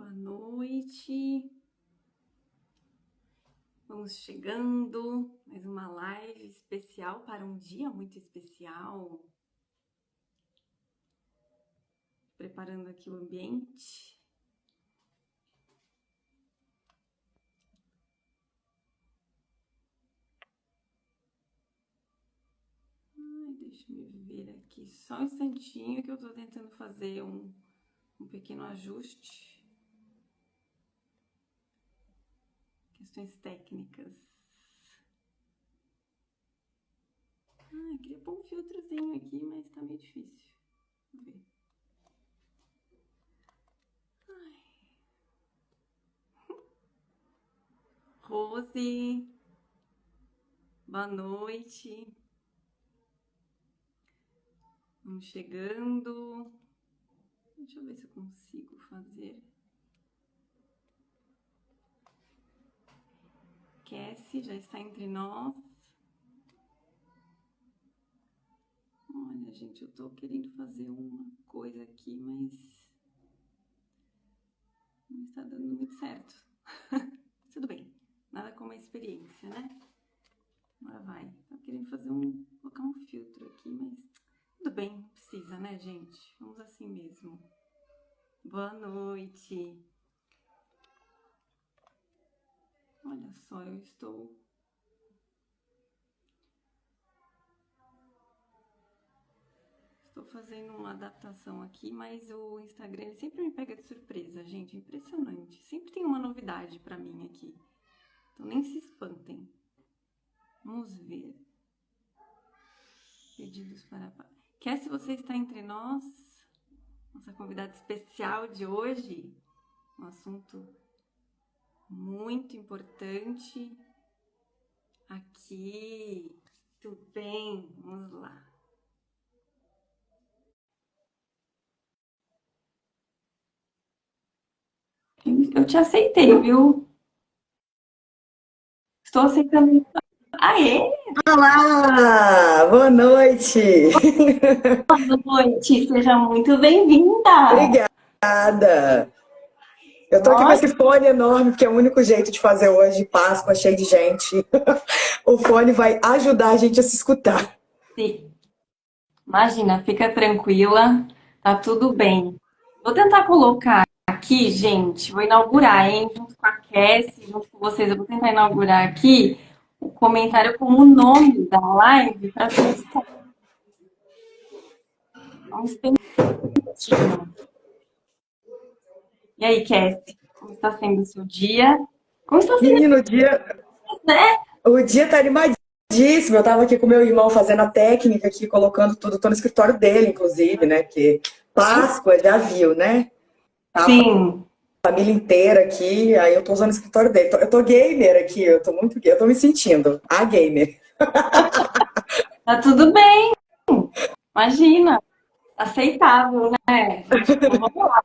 Boa noite. Vamos chegando, mais uma live especial para um dia muito especial. Preparando aqui o ambiente. Deixa eu ver aqui só um instantinho que eu tô tentando fazer um pequeno ajuste. Questões técnicas. Queria pôr um filtrozinho aqui, mas tá meio difícil. Vamos ver. Rose, boa noite. Vamos chegando. Deixa eu ver se eu consigo fazer. Cassie já está entre nós. Olha, gente, eu tô querendo fazer uma coisa aqui, mas não está dando muito certo. Tudo bem, nada como a experiência, né? Agora vai. Tô querendo fazer colocar um filtro aqui, mas tudo bem, não precisa, né, gente? Vamos assim mesmo. Boa noite. Olha só, eu estou fazendo uma adaptação aqui, mas o Instagram ele sempre me pega de surpresa, gente, impressionante. Sempre tem uma novidade pra mim aqui. Então nem se espantem. Vamos ver. Pedidos para... Quer se você está entre nós? Nossa convidada especial de hoje. Um assunto muito importante. Aqui. Tudo bem? Vamos lá. Eu te aceitei, viu? Estou aceitando. Aê! Olá, boa noite. Boa noite, seja muito bem-vinda. Obrigada. Eu tô aqui com esse fone enorme, porque é o único jeito de fazer hoje, Páscoa, cheio de gente. O fone vai ajudar a gente a se escutar. Sim. Imagina, fica tranquila, tá tudo bem. Vou tentar colocar aqui, gente, vou inaugurar, hein, junto com a Cassie, junto com vocês, eu vou tentar inaugurar aqui o comentário como o nome da live para vocês. Um instantinho. E aí, Cassie, como está sendo o seu dia? Como está sendo Menino, né? o dia tá animadíssimo. Eu tava aqui com meu irmão fazendo a técnica aqui, colocando tudo. Tô no escritório dele, inclusive, né? Que Páscoa já viu, né? Sim. A família inteira aqui, aí eu tô usando o escritório dele. Eu tô gamer aqui, eu tô muito eu tô me sentindo a gamer. Tá tudo bem, imagina, aceitável, né? Então, vamos lá,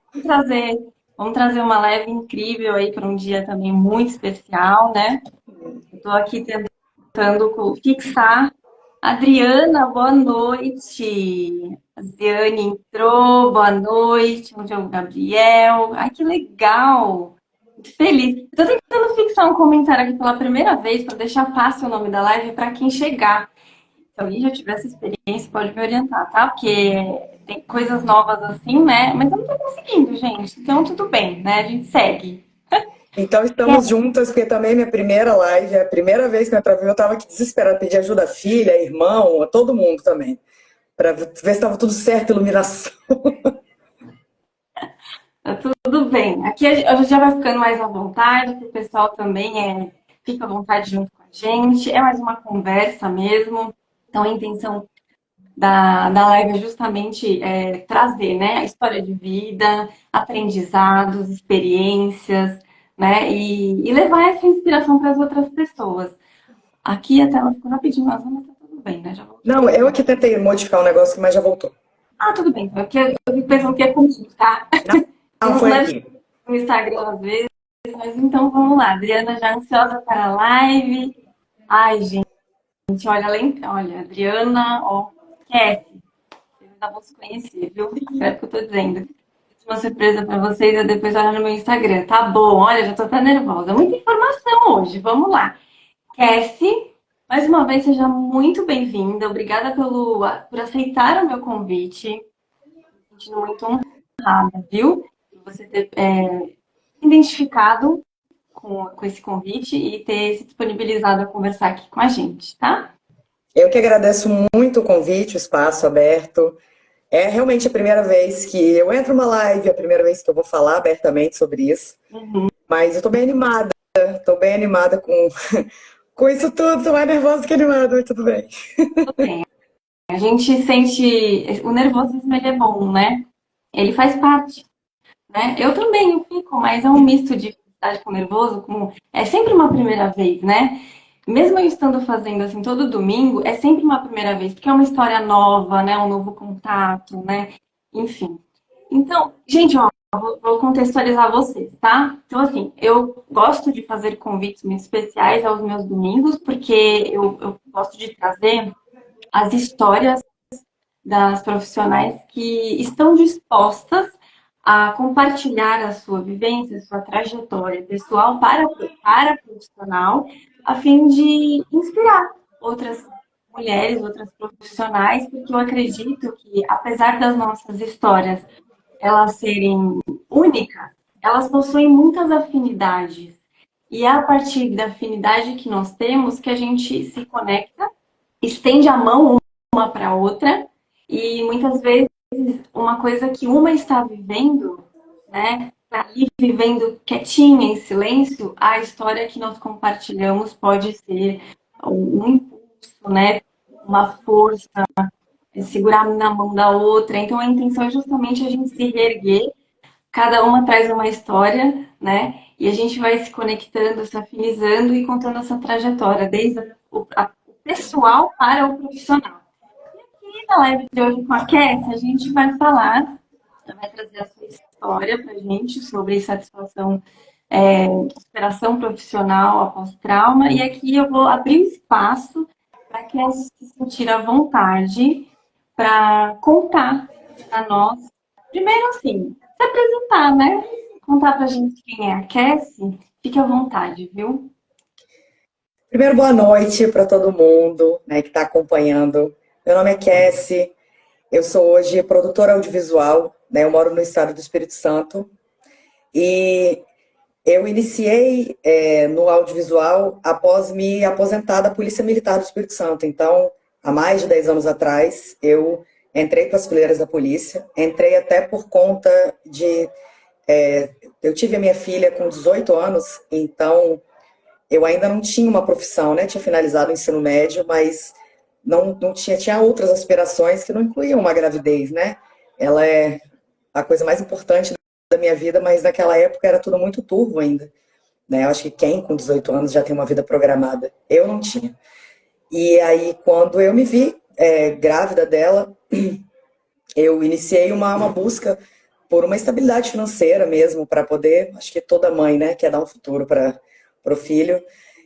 vamos trazer uma live incrível aí para um dia também muito especial, né? Eu tô aqui tentando fixar. Adriana, boa noite. A Ziane entrou, boa noite. Onde é o Gabriel? Ai, que legal! Muito feliz. Estou tentando fixar um comentário aqui pela primeira vez para deixar fácil o nome da live para quem chegar. Se alguém já tiver essa experiência, pode me orientar, tá? Porque tem coisas novas assim, né? Mas eu não tô conseguindo, gente. Então, tudo bem, né? A gente segue. Então estamos juntas, porque também minha primeira live, é a primeira vez que eu entrei, eu estava aqui desesperada, pedi ajuda à filha, irmão, a todo mundo também, para ver se estava tudo certo, iluminação. Tá tudo bem. Aqui a gente já vai ficando mais à vontade, que o pessoal também fica à vontade junto com a gente. É mais uma conversa mesmo. Então, a intenção da live é justamente trazer, né, a história de vida, aprendizados, experiências, né, e levar essa inspiração para as outras pessoas. Aqui a tela ficou rapidinho azul, mas tá tudo bem, né? Já voltou. Não, eu aqui tentei modificar o negócio, mas já voltou. Ah, tudo bem. Porque eu fico pensando que é comigo, tá? Não, Não foi deve aqui. ser no Instagram às vezes, mas então vamos lá. Adriana já ansiosa para a live. Ai, gente, olha, olha, Adriana, ó, Cassie, vocês ainda vão se conhecer, viu? Espero que eu tô dizendo. uma surpresa para vocês, eu depois olho no meu Instagram. Tá bom, olha, já tô até nervosa. Muita informação hoje, vamos lá. Cassie, mais uma vez, seja muito bem-vinda. Obrigada por aceitar o meu convite. Me sentindo muito honrada, viu? Por você ter identificado com esse convite e ter se disponibilizado a conversar aqui com a gente, tá? Eu que agradeço muito o convite, o espaço aberto. É realmente a primeira vez que eu entro numa live, a primeira vez que eu vou falar abertamente sobre isso. Uhum. Mas eu tô bem animada com isso tudo. Tô mais nervosa que animada, mas tudo bem. Tudo bem. A gente sente. O nervosismo ele é bom, né? Ele faz parte, né? Eu também eu fico, mas é um misto de felicidade com nervoso, com... é sempre uma primeira vez, né? Mesmo eu estando fazendo assim todo domingo, é sempre uma primeira vez, porque é uma história nova, né? Um novo contato, né? Enfim. Então, gente, ó, vou contextualizar vocês, tá? Então, assim, eu gosto de fazer convites muito especiais aos meus domingos, porque eu gosto de trazer as histórias das profissionais que estão dispostas a compartilhar a sua vivência, a sua trajetória pessoal para profissional, a fim de inspirar outras mulheres, outras profissionais, porque eu acredito que, apesar das nossas histórias elas serem únicas, elas possuem muitas afinidades. E é a partir da afinidade que nós temos que a gente se conecta, estende a mão uma para a outra, e muitas vezes uma coisa que uma está vivendo, né, tá ali vivendo quietinha, em silêncio, a história que nós compartilhamos pode ser um impulso, né, uma força, segurar na mão da outra. Então a intenção é justamente a gente se reerguer, cada uma traz uma história, né? E a gente vai se conectando, se afinizando e contando essa trajetória, desde o pessoal para o profissional. E na live de hoje com a Cassie, a gente vai falar, vai trazer a sua história para a gente sobre satisfação, superação profissional após trauma. E aqui eu vou abrir o espaço para que elas se sentir à vontade para contar para nós. Primeiro, assim, se apresentar, né? Contar para a gente quem é a Cassie. Fique à vontade, viu? Primeiro, boa noite para todo mundo, né, que está acompanhando. Meu nome é Cassie, eu sou hoje produtora audiovisual, né, eu moro no estado do Espírito Santo e eu iniciei no audiovisual após me aposentar da Polícia Militar do Espírito Santo. Então, há mais de 10 anos atrás, eu entrei para as fileiras da polícia, entrei até por conta de... eu tive a minha filha com 18 anos, então eu ainda não tinha uma profissão, né? Tinha finalizado o ensino médio, mas não tinha outras aspirações que não incluíam uma gravidez, né? Ela é a coisa mais importante da minha vida, mas naquela época era tudo muito turvo ainda, né? Eu acho que quem com 18 anos já tem uma vida programada. Eu não tinha. E aí, quando eu me vi grávida dela, eu iniciei uma busca por uma estabilidade financeira mesmo, para poder, acho que toda mãe, né, quer dar um futuro para o filho.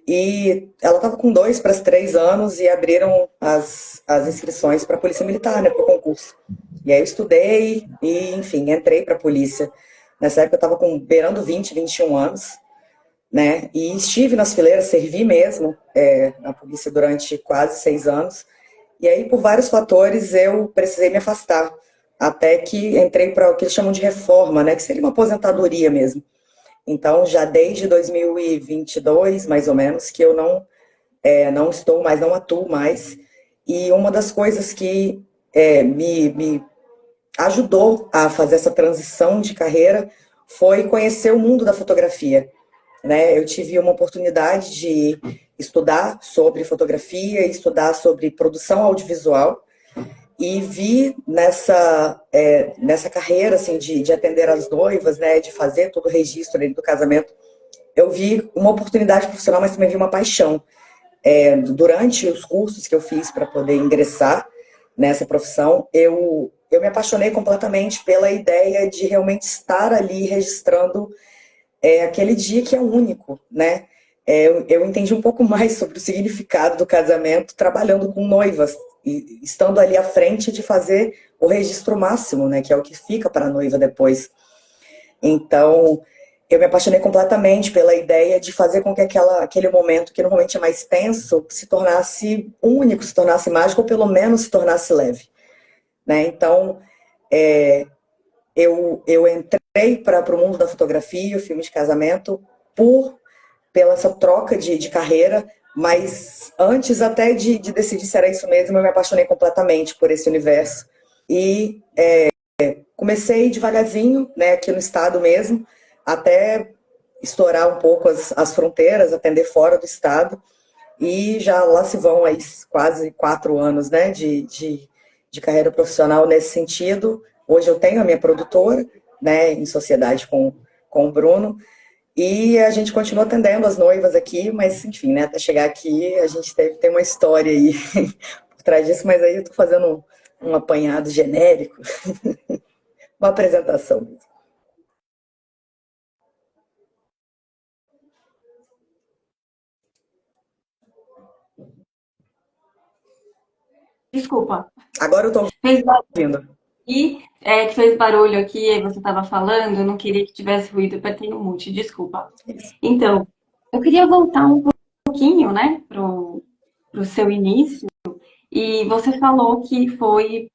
E ela estava com 2 para 3 anos e abriram as inscrições para a Polícia Militar, né, para o concurso. E aí eu estudei e, enfim, entrei para a polícia. Nessa época eu estava com beirando 20, 21 anos, né, e estive nas fileiras, servi mesmo na polícia durante quase 6 anos. E aí, por vários fatores, eu precisei me afastar. Até que entrei para o que eles chamam de reforma, né? Que seria uma aposentadoria mesmo. Então, já desde 2022, mais ou menos, que eu não estou mais, não atuo mais. E uma das coisas que me ajudou a fazer essa transição de carreira foi conhecer o mundo da fotografia, né? Eu tive uma oportunidade de estudar sobre fotografia, estudar sobre produção audiovisual e vi nessa carreira assim de atender as noivas, né, de fazer todo o registro ali do casamento, eu vi uma oportunidade profissional, mas também vi uma paixão. Durante os cursos que eu fiz para poder ingressar nessa profissão, eu me apaixonei completamente pela ideia de realmente estar ali registrando aquele dia que é único, né? Eu entendi um pouco mais sobre o significado do casamento trabalhando com noivas. estando ali à frente de fazer o registro máximo, né, que é o que fica para a noiva depois. Então, eu me apaixonei completamente pela ideia de fazer com que aquele momento, que normalmente é mais tenso, se tornasse único, se tornasse mágico, ou pelo menos se tornasse leve, né? Então, eu entrei para o mundo da fotografia, o filme de casamento, pela essa troca de carreira, mas antes até de decidir se era isso mesmo, eu me apaixonei completamente por esse universo. E comecei devagarzinho, né, aqui no estado mesmo, até estourar um pouco as fronteiras, atender fora do estado. E já lá se vão aí quase 4 anos, né, de carreira profissional nesse sentido. Hoje eu tenho a minha produtora, né, em sociedade com o Bruno, e a gente continua atendendo as noivas aqui, mas enfim, né, até chegar aqui a gente tem uma história aí por trás disso, mas aí eu tô fazendo um apanhado genérico, uma apresentação. Desculpa. Agora eu tô Fez ouvindo. E que fez barulho aqui, aí você estava falando, eu não queria que tivesse ruído, eu apertei no mute, desculpa. Então, eu queria voltar um pouquinho, né, pro seu início, e você falou que foi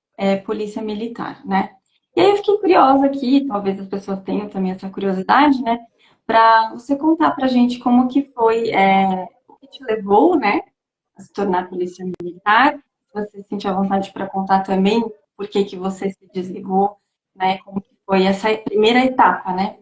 polícia militar, né? E aí eu fiquei curiosa aqui, talvez as pessoas tenham também essa curiosidade, né, para você contar pra gente como que foi, o que te levou, né, a se tornar polícia militar. Se você sentir à vontade para contar também por que que você se desligou, né? Como que foi essa primeira etapa, né?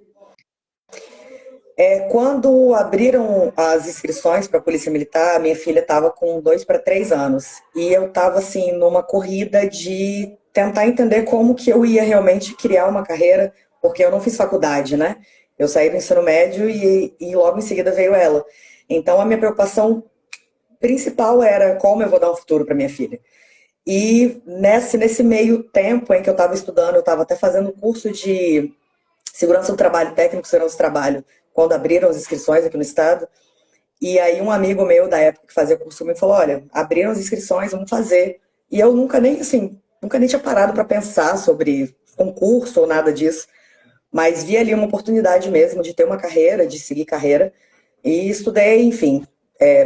Quando abriram as inscrições para a Polícia Militar, minha filha estava com 2 para 3 anos. E eu estava, assim, numa corrida de tentar entender como que eu ia realmente criar uma carreira, porque eu não fiz faculdade, né? Eu saí do ensino médio e logo em seguida veio ela. Então, a minha preocupação principal era como eu vou dar um futuro para minha filha. E nesse meio tempo em que eu estava estudando, eu estava até fazendo curso de segurança do trabalho, técnico de segurança do trabalho, quando abriram as inscrições aqui no estado. E aí um amigo meu da época que fazia curso me falou, olha, abriram as inscrições, vamos fazer. E eu nunca nem tinha parado para pensar sobre concurso ou nada disso, mas vi ali uma oportunidade mesmo de ter uma carreira, de seguir carreira. E estudei, enfim,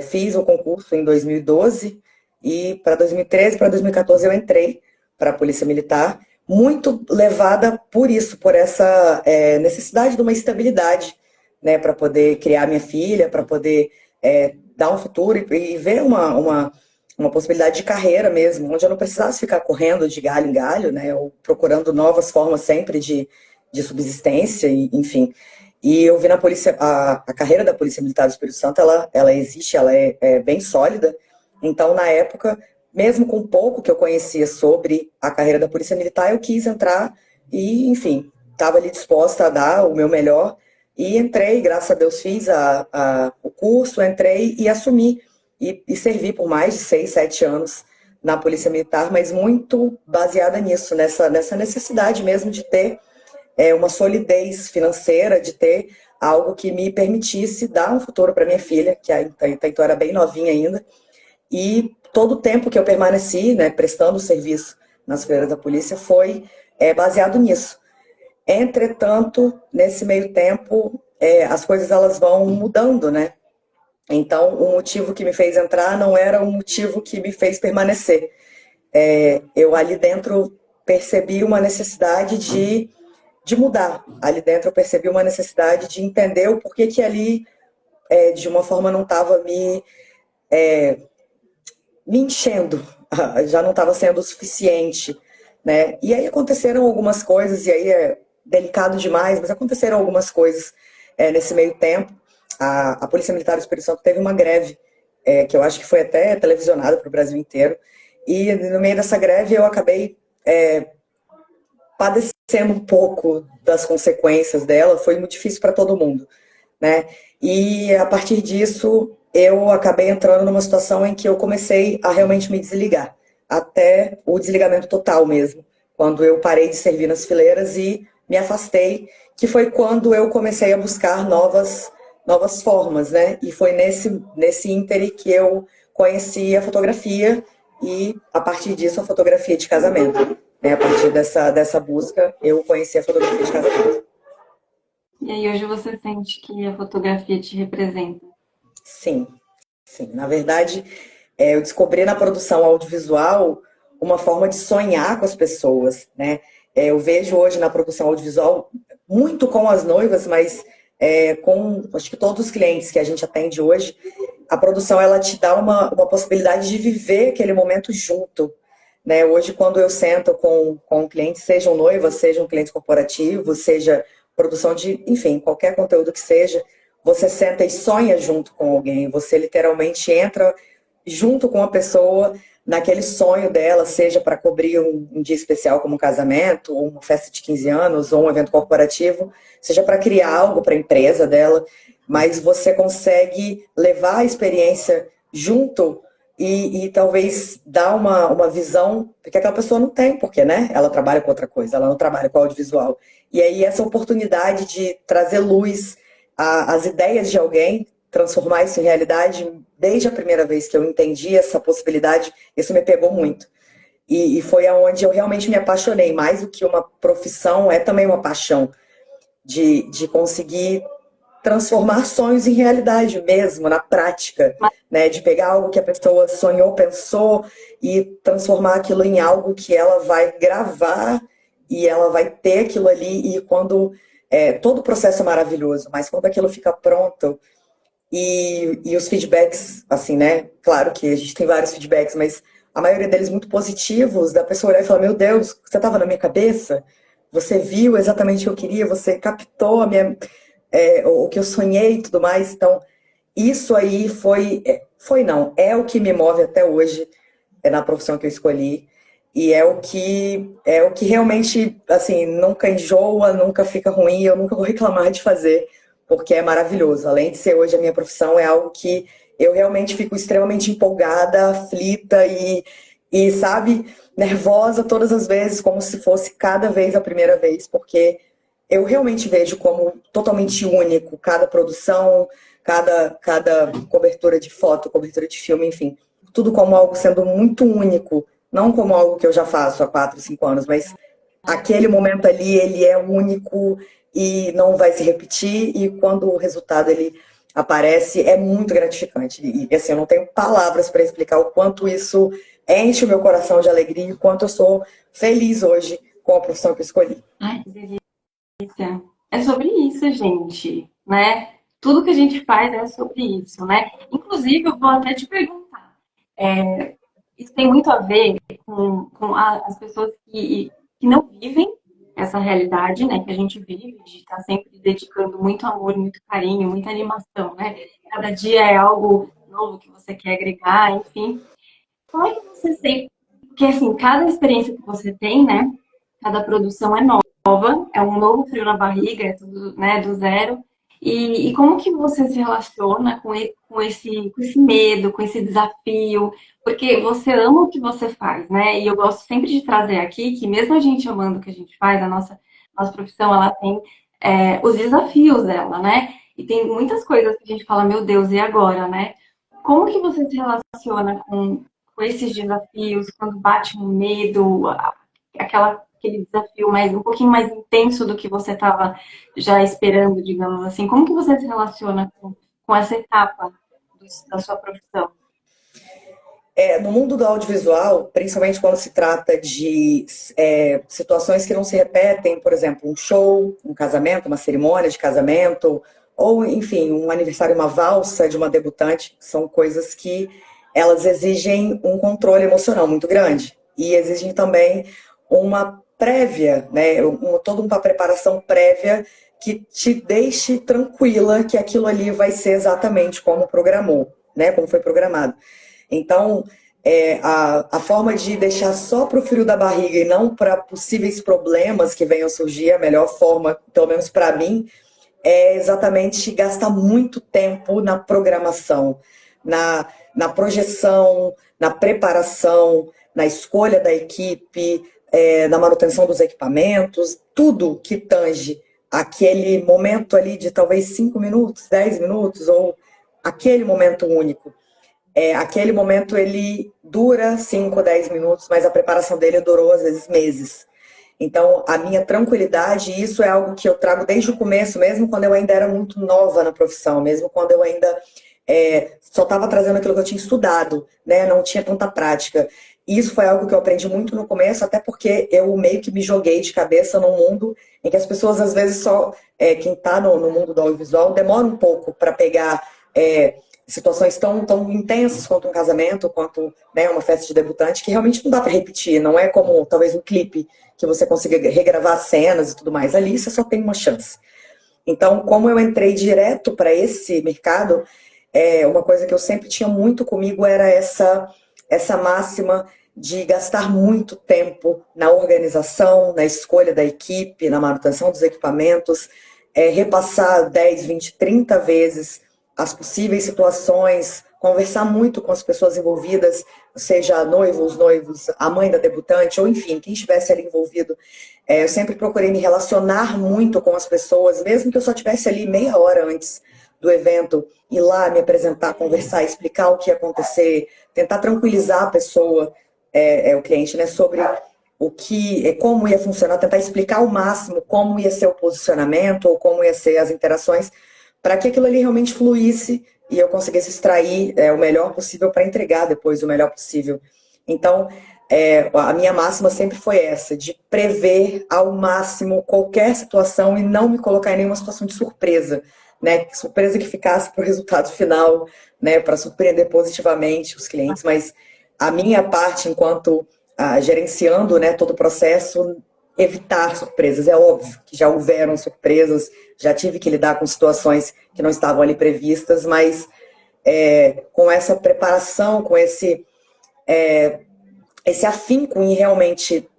fiz o concurso em 2012 e para 2013, para 2014 eu entrei para a Polícia Militar, muito levada por isso, por essa necessidade de uma estabilidade, né, para poder criar minha filha, para poder dar um futuro e ver uma possibilidade de carreira mesmo, onde eu não precisasse ficar correndo de galho em galho, né, ou procurando novas formas sempre de subsistência, enfim. E eu vi na polícia, a carreira da Polícia Militar do Espírito Santo, ela existe, ela é bem sólida. Então, na época, mesmo com pouco que eu conhecia sobre a carreira da Polícia Militar, eu quis entrar e, enfim, estava ali disposta a dar o meu melhor. E entrei, graças a Deus, fiz o curso, entrei e assumi. E servi por mais de 6, 7 anos na Polícia Militar, mas muito baseada nisso, nessa necessidade mesmo de ter uma solidez financeira, de ter algo que me permitisse dar um futuro para minha filha, que então era bem novinha ainda. E todo o tempo que eu permaneci, né, prestando serviço nas fileiras da polícia foi baseado nisso. Entretanto, nesse meio tempo, as coisas elas vão mudando, né? Então, o motivo que me fez entrar não era o motivo que me fez permanecer. Eu ali dentro percebi uma necessidade de mudar. Ali dentro eu percebi uma necessidade de entender o porquê que ali, de uma forma, não estava me enchendo, já não estava sendo o suficiente, né? E aí aconteceram algumas coisas, e aí é delicado demais, mas aconteceram algumas coisas nesse meio tempo. A Polícia Militar do Espírito Santo teve uma greve, que eu acho que foi até televisionada para o Brasil inteiro, e no meio dessa greve eu acabei padecendo um pouco das consequências dela, foi muito difícil para todo mundo, né? E a partir disso eu acabei entrando numa situação em que eu comecei a realmente me desligar, até o desligamento total mesmo, quando eu parei de servir nas fileiras e me afastei, que foi quando eu comecei a buscar novas formas, né? E foi nesse íntere que eu conheci a fotografia e a partir disso a fotografia de casamento. Né? A partir dessa busca, eu conheci a fotografia de casamento. E aí hoje você sente que a fotografia te representa? Sim, sim. Na verdade, eu descobri na produção audiovisual uma forma de sonhar com as pessoas, né? Eu vejo hoje na produção audiovisual muito com as noivas, mas com acho que todos os clientes que a gente atende hoje, a produção ela te dá uma possibilidade de viver aquele momento junto. Né? Hoje, quando eu sento com clientes, sejam noivas, sejam clientes corporativos, seja produção de, enfim, qualquer conteúdo que seja, você senta e sonha junto com alguém, você literalmente entra junto com a pessoa naquele sonho dela, seja para cobrir um dia especial como um casamento, ou uma festa de 15 anos, ou um evento corporativo, seja para criar algo para a empresa dela, mas você consegue levar a experiência junto e talvez dar uma visão que aquela pessoa não tem, porque né, ela trabalha com outra coisa, ela não trabalha com audiovisual. E aí essa oportunidade de trazer luz às ideias de alguém, transformar isso em realidade, desde a primeira vez que eu entendi essa possibilidade, isso me pegou muito. E foi aonde eu realmente me apaixonei, mais do que uma profissão, é também uma paixão de conseguir transformar sonhos em realidade mesmo, na prática, né? De pegar algo que a pessoa sonhou, pensou e transformar aquilo em algo que ela vai gravar e ela vai ter aquilo ali e quando todo o processo é maravilhoso, mas quando aquilo fica pronto e os feedbacks, assim, né? Claro que a gente tem vários feedbacks, mas a maioria deles muito positivos, da pessoa olhar e falar, meu Deus, você estava na minha cabeça? Você viu exatamente o que eu queria? Você captou o que eu sonhei e tudo mais? Então, isso aí foi não, é o que me move até hoje, na profissão que eu escolhi. E é o que realmente, assim, nunca enjoa, nunca fica ruim, eu nunca vou reclamar de fazer, porque é maravilhoso. Além de ser hoje a minha profissão, é algo que eu realmente fico extremamente empolgada, aflita e sabe, nervosa todas as vezes, como se fosse cada vez a primeira vez, porque eu realmente vejo como totalmente único cada produção, cada cobertura de foto, cobertura de filme, enfim, tudo como algo sendo muito único, não como algo que eu já faço há 4, 5 anos, mas aquele momento ali, ele é único e não vai se repetir, e quando o resultado ele aparece, é muito gratificante. E assim, eu não tenho palavras para explicar o quanto isso enche o meu coração de alegria e o quanto eu sou feliz hoje com a profissão que eu escolhi. Ai, que delícia. É sobre isso, gente, né? Tudo que a gente faz é sobre isso, né? Inclusive, eu vou até te perguntar. Isso tem muito a ver com as pessoas que não vivem essa realidade, né? Que a gente vive, de estar sempre dedicando muito amor, muito carinho, muita animação, né? Cada dia é algo novo que você quer agregar, enfim. Como é que você sente? Porque, assim, cada experiência que você tem, né? Cada produção é nova, é um novo frio na barriga, é tudo, né, do zero. E como que você se relaciona com esse medo, com esse desafio? Porque você ama o que você faz, né? E eu gosto sempre de trazer aqui que mesmo a gente amando o que a gente faz, a nossa profissão, ela tem os desafios dela, né? E tem muitas coisas que a gente fala, meu Deus, e agora, né? Como que você se relaciona com esses desafios, quando bate um medo, aquele desafio um pouquinho mais intenso do que você estava já esperando, digamos assim. Como que você se relaciona com essa etapa da sua profissão? No mundo do audiovisual, principalmente quando se trata de situações que não se repetem, por exemplo, um show, um casamento, uma cerimônia de casamento, ou, enfim, um aniversário, uma valsa de uma debutante, são coisas que elas exigem um controle emocional muito grande e exigem também uma prévia, né, toda uma preparação prévia que te deixe tranquila que aquilo ali vai ser exatamente como programou, né, como foi programado. Então, a forma de deixar só para o frio da barriga e não para possíveis problemas que venham surgir, a melhor forma, pelo menos para mim, é exatamente gastar muito tempo na programação, na projeção, na preparação, na escolha da equipe, na manutenção dos equipamentos, tudo que tange aquele momento ali de talvez 5 minutos, 10 minutos, ou aquele momento único aquele momento ele dura 5, 10 minutos, mas a preparação dele durou às vezes meses. Então, a minha tranquilidade, isso é algo que eu trago desde o começo, mesmo quando eu ainda era muito nova na profissão, mesmo quando eu ainda só estava trazendo aquilo que eu tinha estudado, né? Não tinha tanta prática. E isso foi algo que eu aprendi muito no começo, até porque eu meio que me joguei de cabeça num mundo em que as pessoas, às vezes, quem está no mundo do audiovisual, demora um pouco para pegar situações tão intensas quanto um casamento, quanto, né, uma festa de debutante, que realmente não dá para repetir. Não é como, talvez, um clipe, que você consiga regravar cenas e tudo mais. Ali você só tem uma chance. Então, como eu entrei direto para esse mercado, uma coisa que eu sempre tinha muito comigo era essa máxima de gastar muito tempo na organização, na escolha da equipe, na manutenção dos equipamentos, repassar 10, 20, 30 vezes as possíveis situações, conversar muito com as pessoas envolvidas, seja noivos, a mãe da debutante, ou enfim, quem estivesse ali envolvido. Eu sempre procurei me relacionar muito com as pessoas, mesmo que eu só estivesse ali meia hora antes do evento, ir lá, me apresentar, conversar, explicar o que ia acontecer, tentar tranquilizar a pessoa, o cliente, né, sobre como ia funcionar, tentar explicar ao máximo como ia ser o posicionamento ou como ia ser as interações, para que aquilo ali realmente fluísse e eu conseguisse extrair o melhor possível para entregar depois o melhor possível. Então, a minha máxima sempre foi essa, de prever ao máximo qualquer situação e não me colocar em nenhuma situação de surpresa, né? Surpresa que ficasse para o resultado final, né? Para surpreender positivamente os clientes, mas a minha parte enquanto gerenciando, né, todo o processo, evitar surpresas. É óbvio que já houveram surpresas, já tive que lidar com situações que não estavam ali previstas, mas com essa preparação, com esse afinco em realmente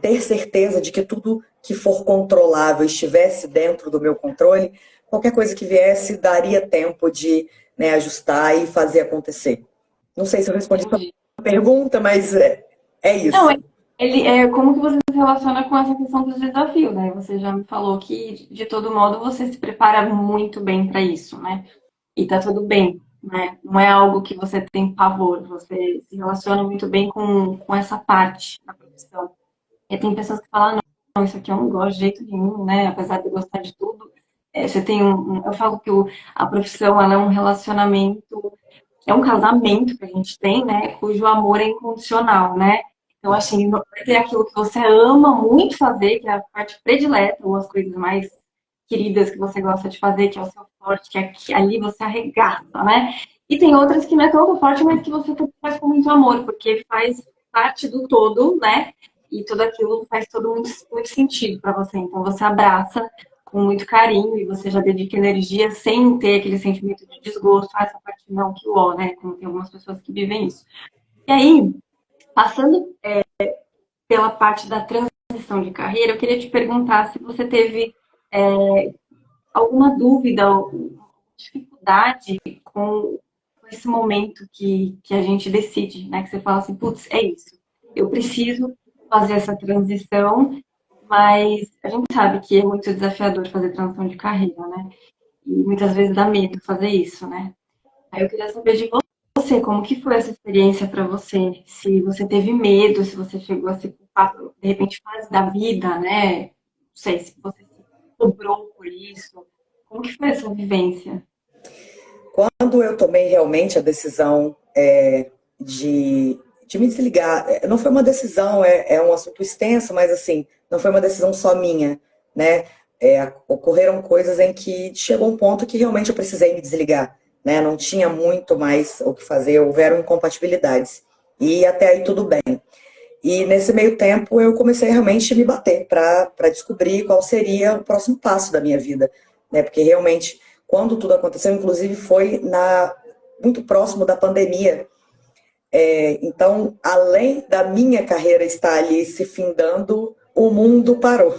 ter certeza de que tudo que for controlável estivesse dentro do meu controle, qualquer coisa que viesse daria tempo de, né, ajustar e fazer acontecer. Não sei se eu respondi a sua pergunta, mas é isso. Não, como que você se relaciona com essa questão dos desafios, né? Você já me falou que, de todo modo, você se prepara muito bem para isso, né? E tá tudo bem, né? Não é algo que você tem pavor, você se relaciona muito bem com essa parte da profissão. E tem pessoas que falam, não, isso aqui eu não gosto de jeito nenhum, né? Apesar de eu gostar de tudo. Você tem eu falo que a profissão, ela é um relacionamento, é um casamento que a gente tem, né? Cujo amor é incondicional, né? Então, assim, vai ter aquilo que você ama muito fazer, que é a parte predileta, ou as coisas mais queridas que você gosta de fazer, que é o seu forte, que ali você arregaça, né? E tem outras que não é tão forte, mas que você faz com muito amor, porque faz parte do todo, né? E tudo aquilo faz todo muito sentido para você. Então, você abraça com muito carinho e você já dedica energia sem ter aquele sentimento de desgosto, essa parte não, que ó, né? Como tem algumas pessoas que vivem isso. E aí, passando pela parte da transição de carreira, eu queria te perguntar se você teve alguma dúvida ou dificuldade com esse momento que a gente decide, né? Que você fala assim, putz, é isso. Eu preciso fazer essa transição, mas a gente sabe que é muito desafiador fazer transição de carreira, né? E muitas vezes dá medo fazer isso, né? Aí eu queria saber de você, como que foi essa experiência para você? Se você teve medo, se você chegou a se culpar, de repente, fase da vida, né? Não sei se você se cobrou por isso. Como que foi essa vivência? Quando eu tomei realmente a decisão de me desligar, não foi uma decisão, é um assunto extenso, mas assim, não foi uma decisão só minha, né? Ocorreram coisas em que chegou um ponto que realmente eu precisei me desligar, né? Não tinha muito mais o que fazer, houveram incompatibilidades. E até aí tudo bem. E nesse meio tempo eu comecei realmente a me bater para descobrir qual seria o próximo passo da minha vida, né? Porque realmente, quando tudo aconteceu, inclusive foi muito próximo da pandemia. Então, além da minha carreira estar ali se findando, o mundo parou.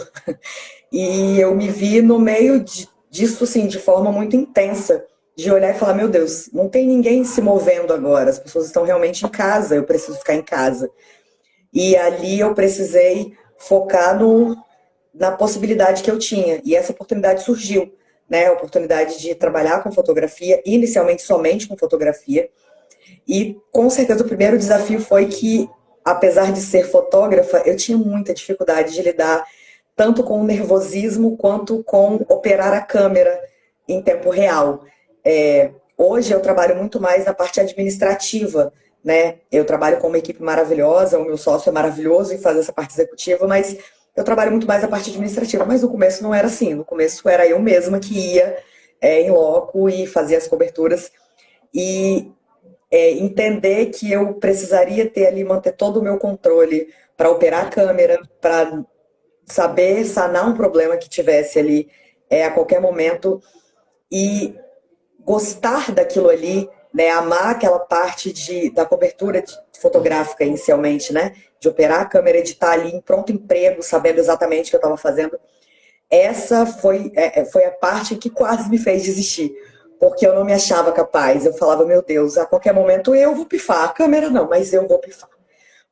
E eu me vi no meio disso, assim, de forma muito intensa, de olhar e falar, meu Deus, não tem ninguém se movendo agora, as pessoas estão realmente em casa, eu preciso ficar em casa. E ali eu precisei focar na possibilidade que eu tinha. E essa oportunidade surgiu, né? A oportunidade de trabalhar com fotografia, inicialmente somente com fotografia. E com certeza o primeiro desafio foi que, apesar de ser fotógrafa, eu tinha muita dificuldade de lidar tanto com o nervosismo quanto com operar a câmera em tempo real. Hoje eu trabalho muito mais na parte administrativa, né? Eu trabalho com uma equipe maravilhosa, o meu sócio é maravilhoso em fazer essa parte executiva, mas eu trabalho muito mais na parte administrativa. Mas no começo não era assim, no começo era eu mesma que ia em loco e fazia as coberturas. E entender que eu precisaria ter ali, manter todo o meu controle para operar a câmera, para saber sanar um problema que tivesse ali a qualquer momento e gostar daquilo ali, né, amar aquela parte da cobertura fotográfica inicialmente, né, de operar a câmera, de estar ali em pronto emprego, sabendo exatamente o que eu estava fazendo. Essa foi a parte que quase me fez desistir, porque eu não me achava capaz. Eu falava, meu Deus, a qualquer momento eu vou pifar. A câmera não, mas eu vou pifar.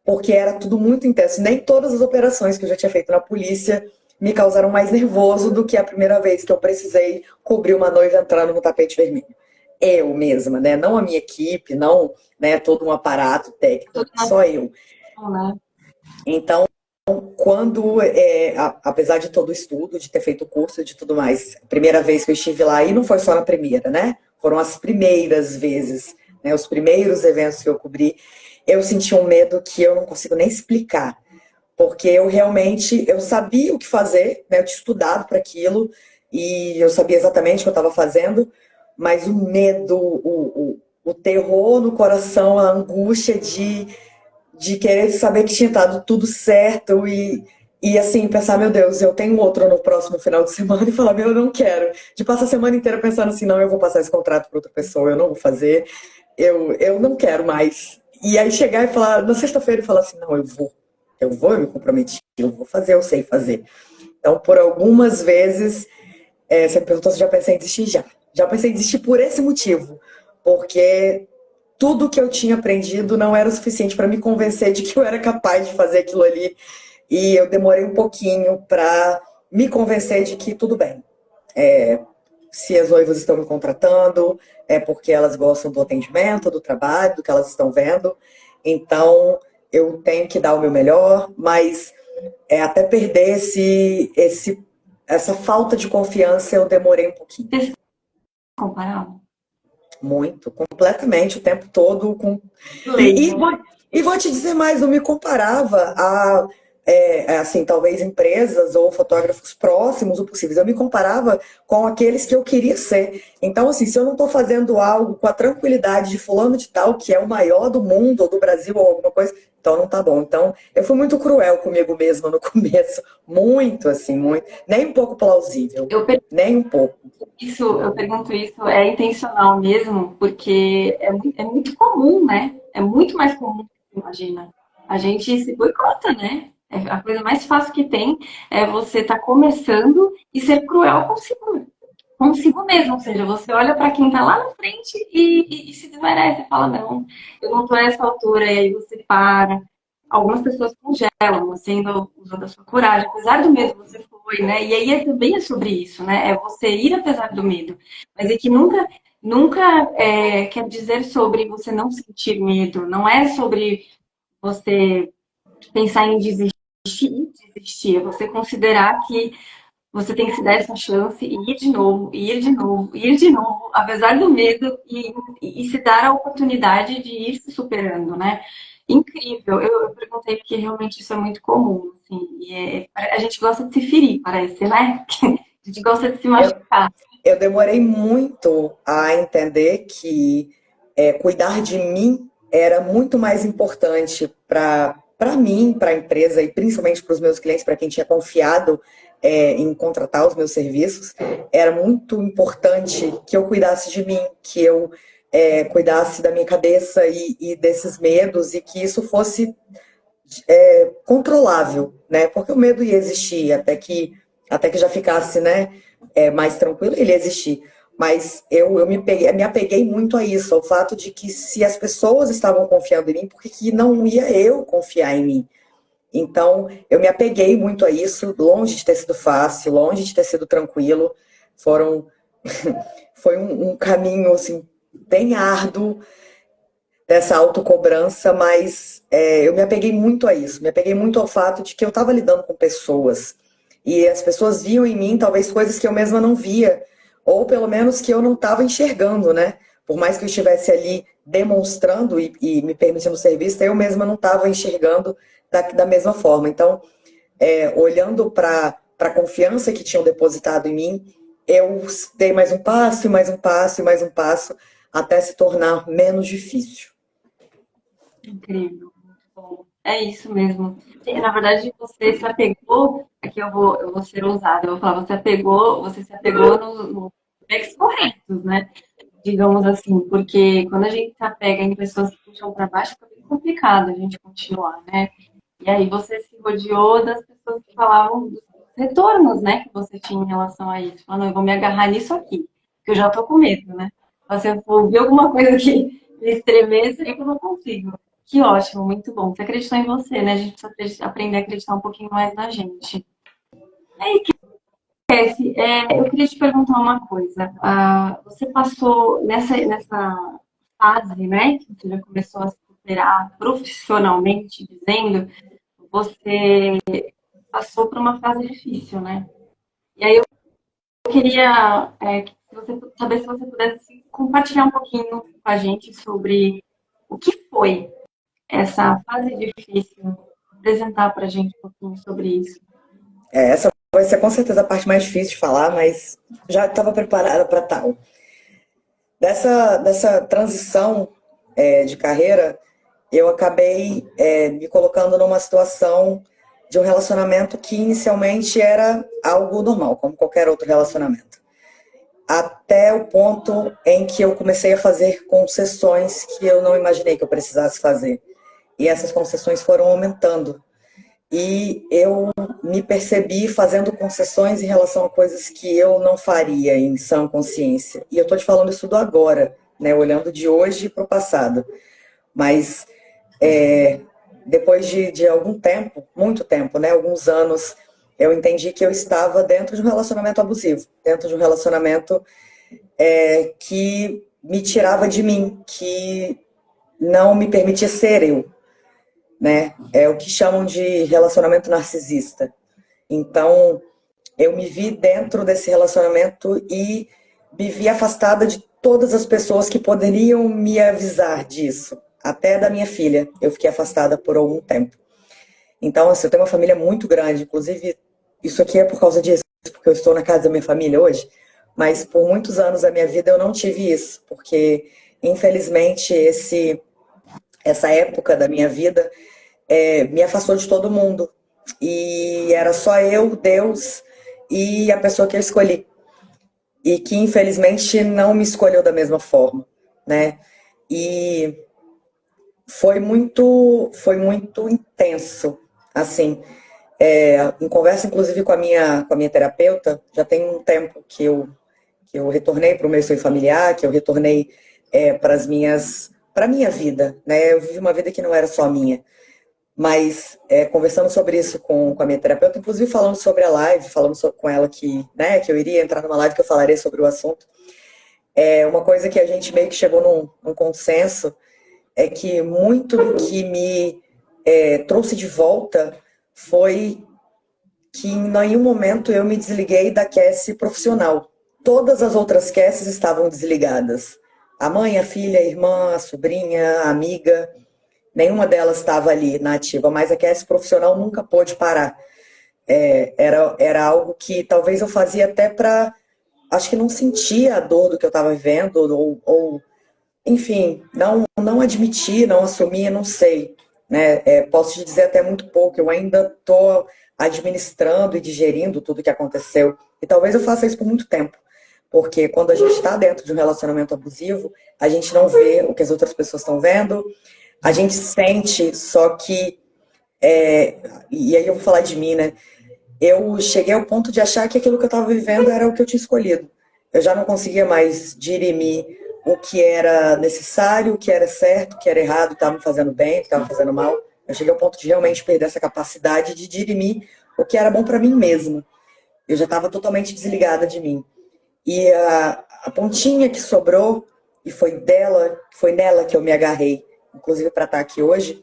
Porque era tudo muito intenso. Nem todas as operações que eu já tinha feito na polícia me causaram mais nervoso do que a primeira vez que eu precisei cobrir uma noiva entrando no tapete vermelho. Eu mesma, né? Não a minha equipe, não, né, todo um aparato técnico, só eu. Então, quando, apesar de todo o estudo, de ter feito o curso, de tudo mais, a primeira vez que eu estive lá, e não foi só na primeira, né? Foram as primeiras vezes, né? Os primeiros eventos que eu cobri, eu senti um medo que eu não consigo nem explicar. Porque eu sabia o que fazer, né? Eu tinha estudado para aquilo, e eu sabia exatamente o que eu estava fazendo, mas o medo, o terror no coração, a angústia de querer saber que tinha dado tudo certo e assim, pensar, meu Deus, eu tenho outro no próximo final de semana e falar, meu, eu não quero. De passar a semana inteira pensando assim, não, eu vou passar esse contrato para outra pessoa, eu não vou fazer, eu não quero mais. E aí chegar e falar, na sexta-feira, e falar assim, não, eu me comprometi, eu vou fazer, eu sei fazer. Então, por algumas vezes, você me perguntou se já pensei em desistir, já. Já pensei em desistir por esse motivo, porque tudo que eu tinha aprendido não era o suficiente para me convencer de que eu era capaz de fazer aquilo ali. E eu demorei um pouquinho para me convencer de que tudo bem. Se as noivas estão me contratando, é porque elas gostam do atendimento, do trabalho, do que elas estão vendo. Então, eu tenho que dar o meu melhor, mas até perder essa falta de confiança, eu demorei um pouquinho. Comparado? Muito, completamente, o tempo todo. E vou te dizer mais, eu me comparava a, assim, talvez empresas ou fotógrafos próximos ou possíveis. Eu me comparava com aqueles que eu queria ser. Então, assim, se eu não estou fazendo algo com a tranquilidade de fulano de tal, que é o maior do mundo ou do Brasil ou alguma coisa, então não tá bom. Então, eu fui muito cruel comigo mesma no começo. Muito, assim, muito. Nem um pouco plausível. Nem um pouco. Eu pergunto isso, é intencional mesmo, porque é muito comum, né? É muito mais comum do que você imagina. A gente se boicota, né? A coisa mais fácil que tem é você estar começando e ser cruel consigo mesmo. Ou seja, você olha para quem está lá na frente e se desmerece, fala, não, eu não estou a essa altura, e aí você para. Algumas pessoas congelam, você ainda usando a sua coragem, apesar do medo você foi, né? E aí também é sobre isso, né? É você ir apesar do medo. Mas é que nunca quer dizer sobre você não sentir medo. Não é sobre você pensar em desistir. É você considerar que você tem que se dar essa chance e ir de novo, e ir de novo, e ir de novo, apesar do medo, e se dar a oportunidade de ir se superando, né? Incrível. Eu perguntei porque realmente isso é muito comum, assim, a gente gosta de se ferir, parece, né? A gente gosta de se machucar. Eu demorei muito a entender que cuidar de mim era muito mais importante para mim, para a empresa e principalmente para os meus clientes, para quem tinha confiado em contratar os meus serviços. Era muito importante que eu cuidasse de mim, que eu cuidasse da minha cabeça e desses medos e que isso fosse controlável, né? Porque o medo ia existir até que já ficasse, né, mais tranquilo, ele ia existir. Mas eu me apeguei muito a isso, ao fato de que se as pessoas estavam confiando em mim, por que não ia eu confiar em mim? Então, eu me apeguei muito a isso, longe de ter sido fácil, longe de ter sido tranquilo. Foi um caminho, assim, bem árduo, dessa autocobrança, mas eu me apeguei muito a isso, me apeguei muito ao fato de que eu estava lidando com pessoas e as pessoas viam em mim talvez coisas que eu mesma não via, ou pelo menos que eu não estava enxergando, né? Por mais que eu estivesse ali demonstrando e me permitindo ser vista, eu mesma não estava enxergando da mesma forma. Então, olhando para a confiança que tinham depositado em mim, eu dei mais um passo, e mais um passo, e mais um passo, até se tornar menos difícil. Incrível, muito bom. É isso mesmo. Na verdade, você se apegou, aqui eu vou ser ousada, eu vou falar, você se apegou nos aspectos corretos, né? Digamos assim, porque quando a gente se apega em pessoas que puxam para baixo, fica bem complicado a gente continuar, né? E aí você se rodeou das pessoas que falavam dos retornos, né, que você tinha em relação a isso. Falando, eu vou me agarrar nisso aqui, que eu já tô com medo, né? Se eu for ouvir alguma coisa que me estremeça, é que eu não consigo. Que ótimo, muito bom. Você acreditou em você, né? A gente precisa aprender a acreditar um pouquinho mais na gente. Eu queria te perguntar uma coisa. Você passou nessa fase, né, que você já começou a se superar profissionalmente, dizendo, você passou por uma fase difícil, né? E aí eu queria saber se você pudesse compartilhar um pouquinho com a gente sobre o que foi essa fase difícil, apresentar para a gente um pouquinho sobre isso. Essa vai ser com certeza a parte mais difícil de falar, mas já estava preparada para tal. Dessa transição de carreira, eu acabei me colocando numa situação de um relacionamento que inicialmente era algo normal, como qualquer outro relacionamento. Até o ponto em que eu comecei a fazer concessões que eu não imaginei que eu precisasse fazer. E essas concessões foram aumentando. E eu me percebi fazendo concessões em relação a coisas que eu não faria em sã consciência. E eu estou te falando isso do agora, né? Olhando de hoje para o passado. Mas depois de algum tempo, muito tempo, né? Alguns anos, eu entendi que eu estava dentro de um relacionamento abusivo, dentro de um relacionamento que me tirava de mim, que não me permitia ser eu, né? É o que chamam de relacionamento narcisista. Então, eu me vi dentro desse relacionamento e me vi afastada de todas as pessoas que poderiam me avisar disso. Até da minha filha, eu fiquei afastada por algum tempo. Então, assim, eu tenho uma família muito grande, inclusive, isso aqui é por causa disso, porque eu estou na casa da minha família hoje, mas por muitos anos da minha vida eu não tive isso, porque, infelizmente, essa época da minha vida me afastou de todo mundo. E era só eu, Deus e a pessoa que eu escolhi. E que, infelizmente, não me escolheu da mesma forma, né? E foi muito intenso, assim. Em conversa, inclusive, com a minha terapeuta, já tem um tempo que eu retornei para o meu seio familiar, que eu retornei para a minha vida, né? Eu vivi uma vida que não era só minha. Mas conversando sobre isso com a minha terapeuta, inclusive falando sobre a live, falando com ela que, né, que eu iria entrar numa live que eu falaria sobre o assunto, uma coisa que a gente meio que chegou num consenso é que muito do que me trouxe de volta foi que em nenhum momento eu me desliguei da Cassie profissional. Todas as outras Cassies estavam desligadas. A mãe, a filha, a irmã, a sobrinha, a amiga, nenhuma delas estava ali na ativa, mas a Cassie profissional nunca pôde parar. Era algo que talvez eu fazia até para, acho que não sentia a dor do que eu estava vivendo, ou enfim, não admitir, não assumir, não sei. Né? Posso te dizer até muito pouco, eu ainda estou administrando e digerindo tudo que aconteceu. E talvez eu faça isso por muito tempo. Porque quando a gente está dentro de um relacionamento abusivo, a gente não vê o que as outras pessoas estão vendo, a gente sente, só que. E aí eu vou falar de mim, né? Eu cheguei ao ponto de achar que aquilo que eu estava vivendo era o que eu tinha escolhido. Eu já não conseguia mais dirimir o que era necessário, o que era certo, o que era errado, o que estava me fazendo bem, o que estava me fazendo mal. Eu cheguei ao ponto de realmente perder essa capacidade de dirimir o que era bom para mim mesma. Eu já estava totalmente desligada de mim. E a pontinha que sobrou, e foi nela que eu me agarrei, inclusive para estar aqui hoje,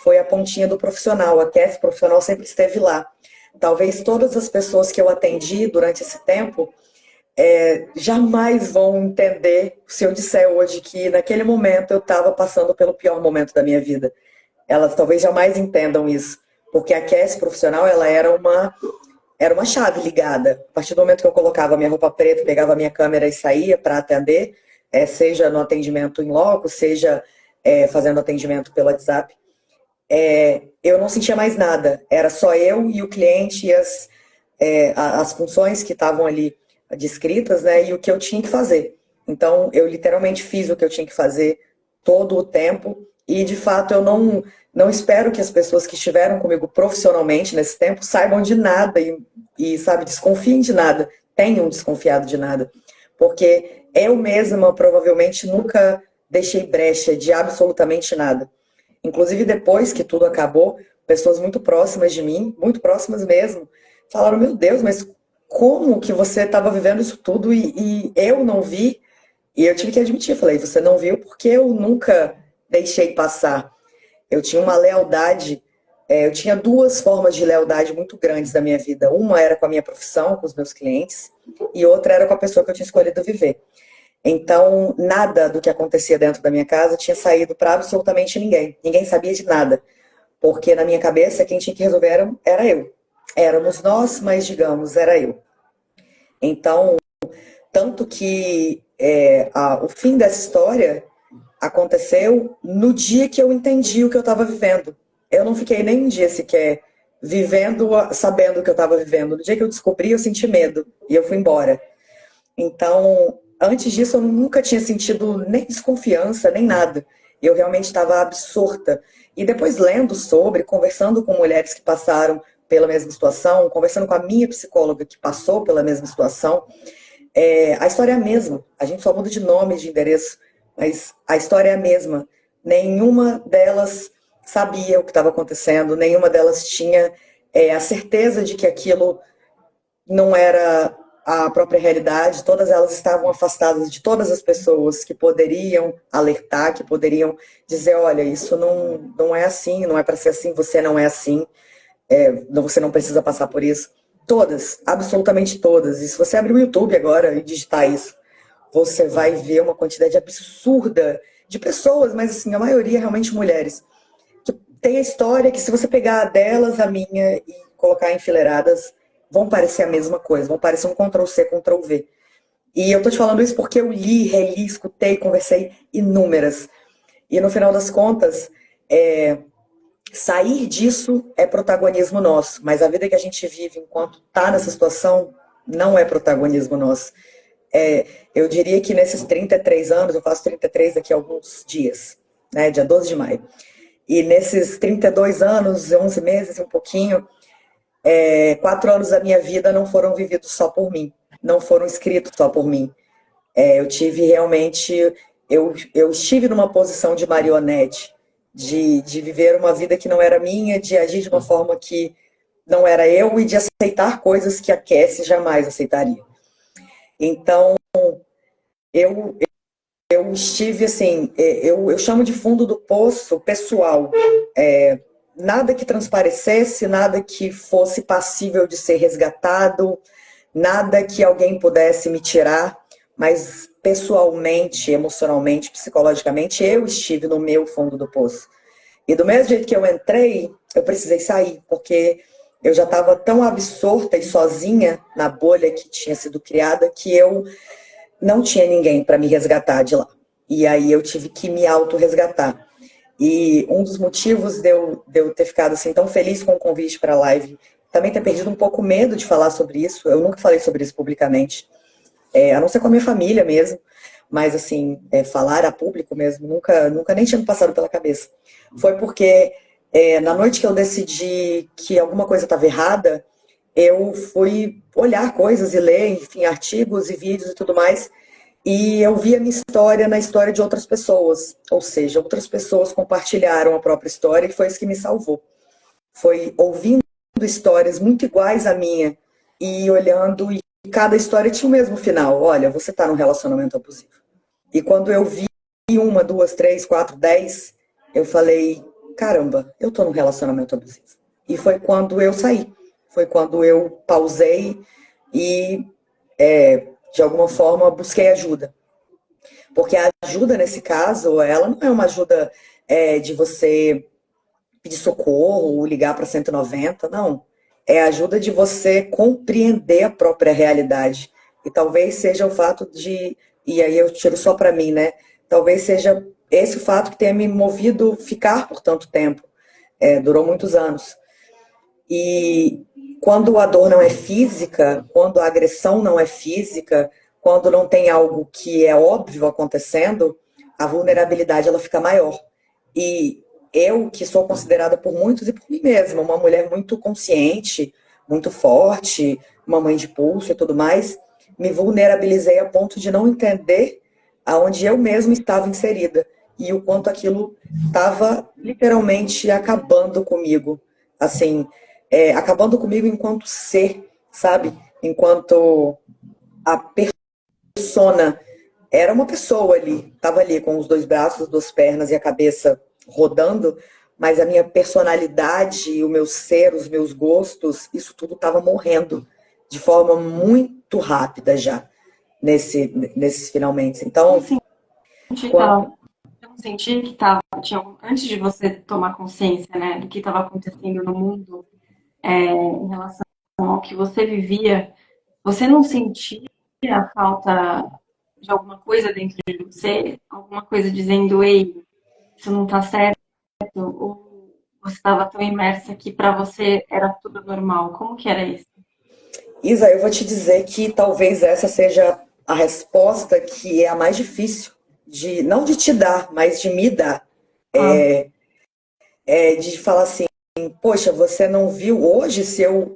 foi a pontinha do profissional. A Cassie profissional sempre esteve lá. Talvez todas as pessoas que eu atendi durante esse tempo jamais vão entender se eu disser hoje que naquele momento eu estava passando pelo pior momento da minha vida. Elas talvez jamais entendam isso, porque a Cassie profissional ela era uma chave ligada. A partir do momento que eu colocava minha roupa preta, pegava a minha câmera e saía para atender, seja no atendimento em loco, seja fazendo atendimento pelo WhatsApp, eu não sentia mais nada. Era só eu e o cliente e as funções que estavam ali descritas, né, e o que eu tinha que fazer. Então, eu literalmente fiz o que eu tinha que fazer todo o tempo e, de fato, eu não espero que as pessoas que estiveram comigo profissionalmente nesse tempo saibam de nada sabe, desconfiem de nada, tenham desconfiado de nada. Porque eu mesma, provavelmente, nunca deixei brecha de absolutamente nada. Inclusive, depois que tudo acabou, pessoas muito próximas de mim, muito próximas mesmo, falaram, meu Deus, mas como que você estava vivendo isso tudo e eu não vi? E eu tive que admitir, falei, você não viu porque eu nunca deixei passar. Eu tinha uma lealdade, eu tinha duas formas de lealdade muito grandes na minha vida. Uma era com a minha profissão, com os meus clientes, e outra era com a pessoa que eu tinha escolhido viver. Então, nada do que acontecia dentro da minha casa tinha saído para absolutamente ninguém. Ninguém sabia de nada. Porque na minha cabeça, quem tinha que resolver era eu. Éramos nós, mas digamos, era eu. Então, tanto que o fim dessa história aconteceu no dia que eu entendi o que eu estava vivendo. Eu não fiquei nem um dia sequer vivendo, sabendo o que eu estava vivendo. No dia que eu descobri, eu senti medo e eu fui embora. Então, antes disso, eu nunca tinha sentido nem desconfiança, nem nada. Eu realmente estava absorta. E depois, lendo sobre, conversando com mulheres que passaram pela mesma situação, conversando com a minha psicóloga que passou pela mesma situação, a história é a mesma. A gente só muda de nome, de endereço, mas a história é a mesma. Nenhuma delas sabia o que estava acontecendo, nenhuma delas tinha a certeza de que aquilo não era a própria realidade. Todas elas estavam afastadas de todas as pessoas que poderiam alertar, que poderiam dizer, olha, isso não é assim, não é para ser assim, você não é assim, você não precisa passar por isso. Todas, absolutamente todas. E se você abrir o YouTube agora e digitar isso, você vai ver uma quantidade absurda de pessoas, mas assim, a maioria realmente mulheres, que tem a história que se você pegar a delas, a minha, e colocar enfileiradas, vão parecer a mesma coisa, vão parecer um Ctrl+C, Ctrl+V. E eu tô te falando isso porque eu li, reli, escutei, conversei inúmeras. E no final das contas, sair disso é protagonismo nosso, mas a vida que a gente vive enquanto tá nessa situação não é protagonismo nosso. Eu diria que nesses 33 anos, eu faço 33 daqui a alguns dias, né, dia 12 de maio. E nesses 32 anos, 11 meses, um pouquinho, 4 anos da minha vida não foram vividos só por mim, não foram escritos só por mim. Eu tive realmente, eu estive numa posição de marionete, de viver uma vida que não era minha, de agir de uma forma que não era eu e de aceitar coisas que a Cassie jamais aceitaria. Então, eu estive assim, eu chamo de fundo do poço pessoal. Nada que transparecesse, nada que fosse passível de ser resgatado, nada que alguém pudesse me tirar, mas pessoalmente, emocionalmente, psicologicamente, eu estive no meu fundo do poço. E do mesmo jeito que eu entrei, eu precisei sair, porque eu já estava tão absorta e sozinha na bolha que tinha sido criada que eu não tinha ninguém para me resgatar de lá. E aí eu tive que me auto-resgatar. E um dos motivos de eu ter ficado assim tão feliz com o convite para a live, também ter perdido um pouco medo de falar sobre isso, eu nunca falei sobre isso publicamente, a não ser com a minha família mesmo, mas assim, falar a público mesmo, nunca nem tinha me passado pela cabeça. Foi porque na noite que eu decidi que alguma coisa estava errada, eu fui olhar coisas e ler, enfim, artigos e vídeos e tudo mais, e eu vi a minha história na história de outras pessoas. Ou seja, outras pessoas compartilharam a própria história e foi isso que me salvou. Foi ouvindo histórias muito iguais à minha e olhando, e cada história tinha o mesmo final. Olha, você está num relacionamento abusivo. E quando eu vi uma, duas, três, quatro, 10, eu falei, caramba, eu tô num relacionamento abusivo. E foi quando eu saí. Foi quando eu pausei e, de alguma forma, busquei ajuda. Porque a ajuda, nesse caso, ela não é uma ajuda de você pedir socorro ou ligar para 190, não. É a ajuda de você compreender a própria realidade. E talvez seja o fato de, e aí eu tiro só para mim, né? Talvez seja esse o fato que tenha me movido ficar por tanto tempo. Durou muitos anos. E quando a dor não é física, quando a agressão não é física, quando não tem algo que é óbvio acontecendo, a vulnerabilidade ela fica maior. E eu, que sou considerada por muitos e por mim mesma, uma mulher muito consciente, muito forte, uma mãe de pulso e tudo mais, me vulnerabilizei a ponto de não entender aonde eu mesma estava inserida e o quanto aquilo estava literalmente acabando comigo. Assim, acabando comigo enquanto ser, sabe? Enquanto a persona era uma pessoa ali, estava ali com os dois braços, as duas pernas e a cabeça rodando, mas a minha personalidade, o meu ser, os meus gostos, isso tudo estava morrendo de forma muito rápida já nesses finalmente. Então, quando... Eu não senti que tava, antes de você tomar consciência, né, do que estava acontecendo no mundo, em relação ao que você vivia, você não sentia a falta de alguma coisa dentro de você? Alguma coisa dizendo, ei, isso não tá certo? Ou você estava tão imersa que para você era tudo normal? Como que era isso? Isa, eu vou te dizer que talvez essa seja a resposta que é a mais difícil de, não de te dar, mas de me dar. Ah, De falar assim, poxa, você não viu hoje se eu,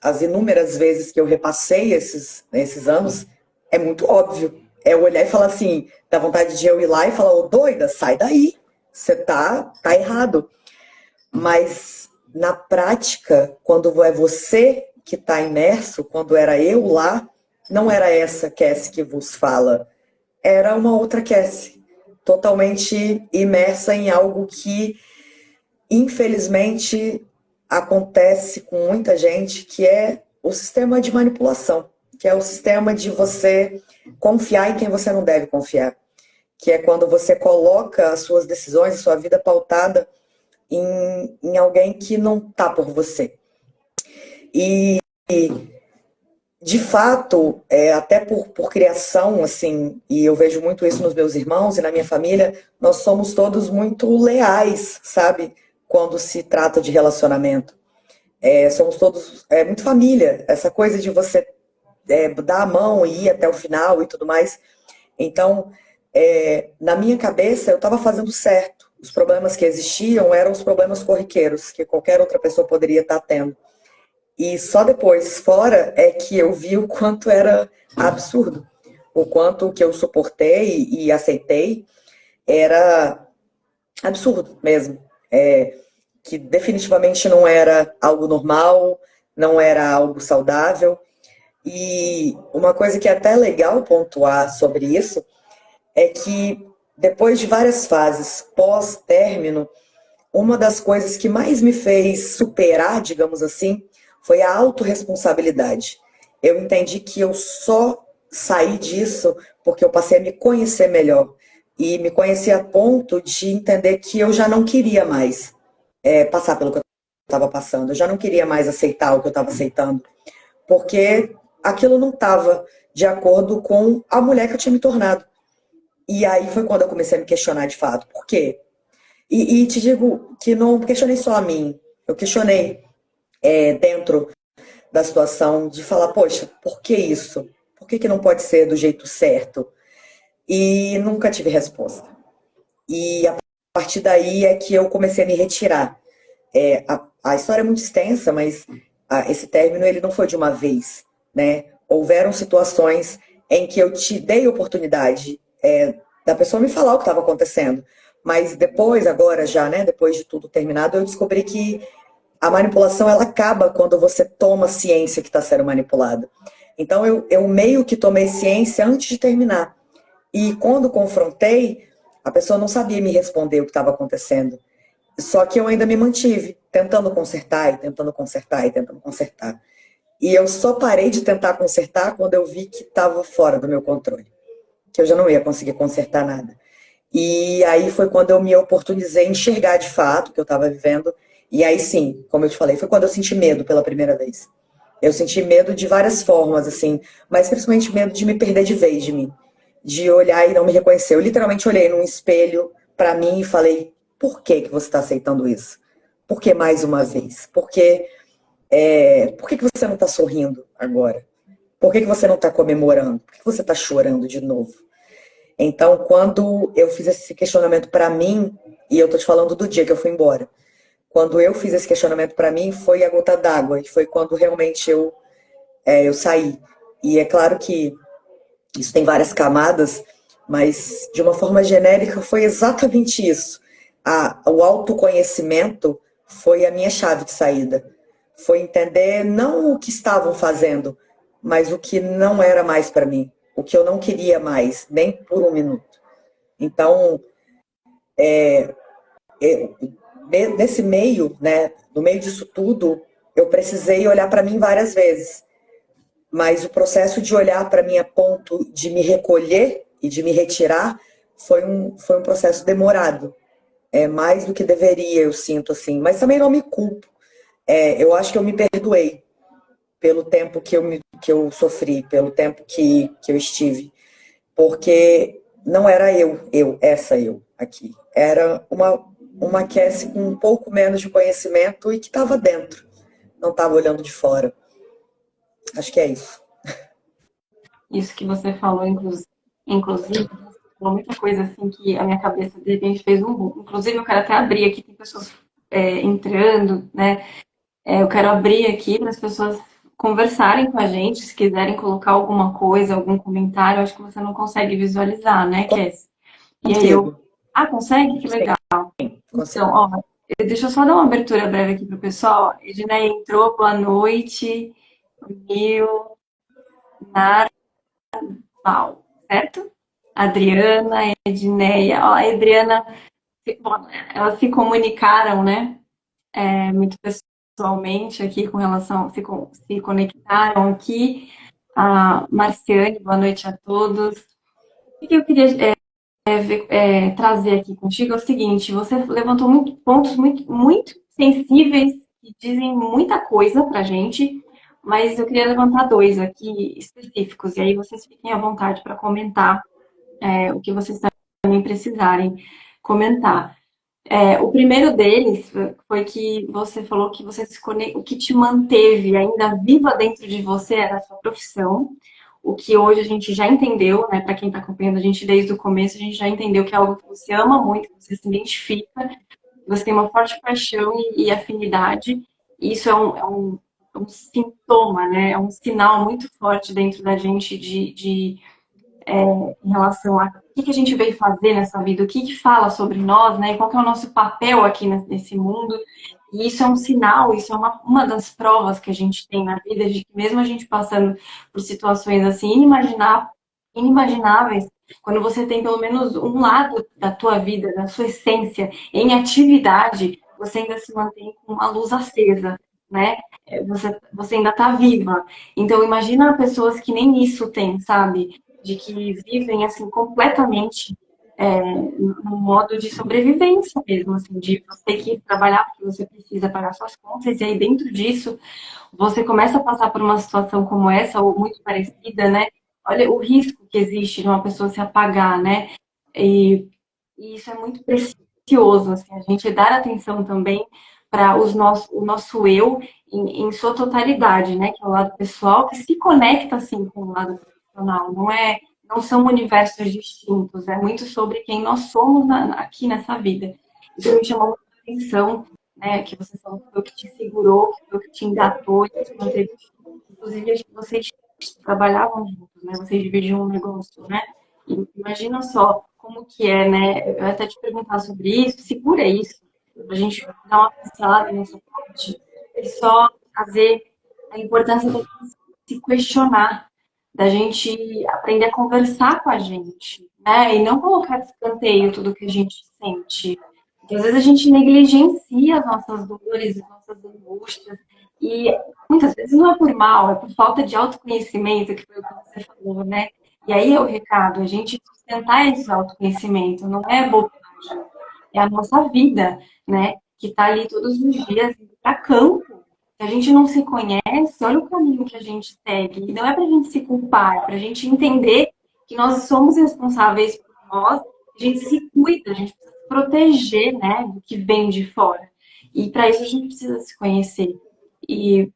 as inúmeras vezes que eu repassei esses anos, é muito óbvio. É eu olhar e falar assim, dá vontade de eu ir lá e falar, ô doida, sai daí, você tá errado. Mas na prática, quando é você que está imerso, quando era eu lá, não era essa Cassie que vos fala, era uma outra Cassie, totalmente imersa em algo que, infelizmente, acontece com muita gente, que é o sistema de manipulação, que é o sistema de você confiar em quem você não deve confiar, que é quando você coloca as suas decisões, a sua vida pautada em alguém que não tá por você. E, de fato, até por criação, assim, e eu vejo muito isso nos meus irmãos e na minha família, nós somos todos muito leais, sabe? Quando se trata de relacionamento. Somos todos muito família, essa coisa de você dar a mão e ir até o final e tudo mais. Então, na minha cabeça, eu estava fazendo certo. Os problemas que existiam eram os problemas corriqueiros, que qualquer outra pessoa poderia estar tendo. E só depois, fora, é que eu vi o quanto era absurdo. O quanto que eu suportei e aceitei era absurdo mesmo. Que definitivamente não era algo normal, não era algo saudável. E uma coisa que é até legal pontuar sobre isso é que depois de várias fases pós-término, uma das coisas que mais me fez superar, digamos assim, foi a autorresponsabilidade. Eu entendi que eu só saí disso porque eu passei a me conhecer melhor. E me conhecer a ponto de entender que eu já não queria mais passar pelo que eu estava passando. Eu já não queria mais aceitar o que eu estava aceitando. Porque aquilo não estava de acordo com a mulher que eu tinha me tornado. E aí foi quando eu comecei a me questionar de fato. Por quê? E te digo que não questionei só a mim. Eu questionei dentro da situação de falar, poxa, por que isso? Por que não pode ser do jeito certo? E nunca tive resposta. E a partir daí é que eu comecei a me retirar. A história é muito extensa, mas esse término ele não foi de uma vez, né? Houveram situações em que eu te dei oportunidade da pessoa me falar o que estava acontecendo. Mas depois, agora já, né, depois de tudo terminado, eu descobri que a manipulação ela acaba quando você toma ciência que está sendo manipulada. Então eu meio que tomei ciência antes de terminar. E quando confrontei, A pessoa não sabia me responder o que estava acontecendo. Só que eu ainda me mantive, tentando consertar e tentando consertar e tentando consertar. E eu só parei de tentar consertar quando eu vi que estava fora do meu controle, que eu já não ia conseguir consertar nada. E aí foi quando eu me oportunizei enxergar de fato o que eu estava vivendo. E aí sim, como eu te falei, foi quando eu senti medo pela primeira vez. Eu senti medo de várias formas, assim, mas principalmente medo de me perder de vez de mim, de olhar e não me reconhecer. Eu literalmente olhei num espelho para mim e falei: por que que você está aceitando isso? Por que mais uma vez? Por que que você não está sorrindo agora? Por que que você não está comemorando? Por que que você está chorando de novo? Então, quando eu fiz esse questionamento para mim, e eu tô te falando do dia que eu fui embora, quando eu fiz esse questionamento para mim, foi a gota d'água, e foi quando realmente eu saí. E é claro que isso tem várias camadas, mas de uma forma genérica foi exatamente isso. O autoconhecimento foi a minha chave de saída. Foi entender não o que estavam fazendo, mas o que não era mais para mim, o que eu não queria mais, nem por um minuto. Então, nesse meio, né, no meio disso tudo, eu precisei olhar para mim várias vezes. Mas o processo de olhar para mim a ponto de me recolher e de me retirar foi um processo demorado. É mais do que deveria, eu sinto assim. Mas também não me culpo. Eu acho que eu me perdoei pelo tempo que eu sofri, pelo tempo que eu estive. Porque não era essa eu aqui. Era uma Cassie com um pouco menos de conhecimento e que estava dentro, não estava olhando de fora. Acho que é isso. Isso que você falou, inclusive, falou muita coisa assim que a minha cabeça de repente fez um boom. Inclusive, eu quero até abrir aqui, tem pessoas entrando, né? Eu quero abrir aqui para as pessoas conversarem com a gente, se quiserem colocar alguma coisa, algum comentário. Acho que você não consegue visualizar, né, Kess? E aí eu. Consigo, Ah, consegue? Que legal. Então, consigo. ó, deixa eu só dar uma abertura breve aqui para o pessoal. Edneia entrou, boa noite. Mil, Narval, certo? Adriana, Edneia. Ó, a Adriana, bom, elas se comunicaram, né? Muito pessoalmente aqui com relação, se conectaram aqui. A Marciane, boa noite a todos. O que eu queria trazer aqui contigo é o seguinte: você levantou pontos muito sensíveis que dizem muita coisa para a gente, mas eu queria levantar dois aqui específicos, e aí vocês fiquem à vontade para comentar o que vocês também precisarem comentar. O primeiro deles foi que você falou que o que te manteve ainda viva dentro de você era a sua profissão, o que hoje a gente já entendeu, né? Para quem está acompanhando a gente desde o começo, a gente já entendeu que é algo que você ama muito, que você se identifica, você tem uma forte paixão e afinidade, e isso é um sintoma, né? É um sinal muito forte dentro da gente em relação a o que a gente veio fazer nessa vida, o que fala sobre nós, né? E qual que é o nosso papel aqui nesse mundo. E isso é um sinal, isso é uma das provas que a gente tem na vida, de que mesmo a gente passando por situações assim inimagináveis, quando você tem pelo menos um lado da tua vida, da sua essência, em atividade, você ainda se mantém com uma luz acesa, né? Você ainda está viva. Então, imagina pessoas que nem isso têm, sabe? De que vivem assim completamente no modo de sobrevivência mesmo, assim, de você ter que trabalhar porque você precisa pagar suas contas, e aí dentro disso você começa a passar por uma situação como essa, ou muito parecida, né? Olha o risco que existe de uma pessoa se apagar, né? E, e isso é muito precioso, assim, a gente dar atenção também para o nosso eu em sua totalidade, né? Que é o lado pessoal, que se conecta assim com o lado profissional, não são universos distintos, é muito sobre quem nós somos aqui nessa vida. Isso me chamou muita atenção, né? Que você falou que foi o que te segurou, que foi o que te engatou e que te manteve. Inclusive, acho que vocês trabalhavam juntos, né? Vocês dividiam um negócio, né? E imagina só como que é, né? Eu ia até te perguntar sobre isso, segura isso, pra gente dar uma pincelada nessa parte, e só trazer a importância da gente se questionar, da gente aprender a conversar com a gente, né? E não colocar de escanteio tudo que a gente sente. Porque às vezes a gente negligencia as nossas dores, as nossas angústias, e muitas vezes não é por mal, é por falta de autoconhecimento, que foi o que você falou, né? E aí é o recado, a gente sustentar esse autoconhecimento, não é bobagem, é a nossa vida, né? Que está ali todos os dias para campo. Se a gente não se conhece, olha o caminho que a gente segue. E não é para a gente se culpar, é para a gente entender que nós somos responsáveis por nós, a gente se cuida, a gente precisa se proteger, né, do que vem de fora. E para isso a gente precisa se conhecer e,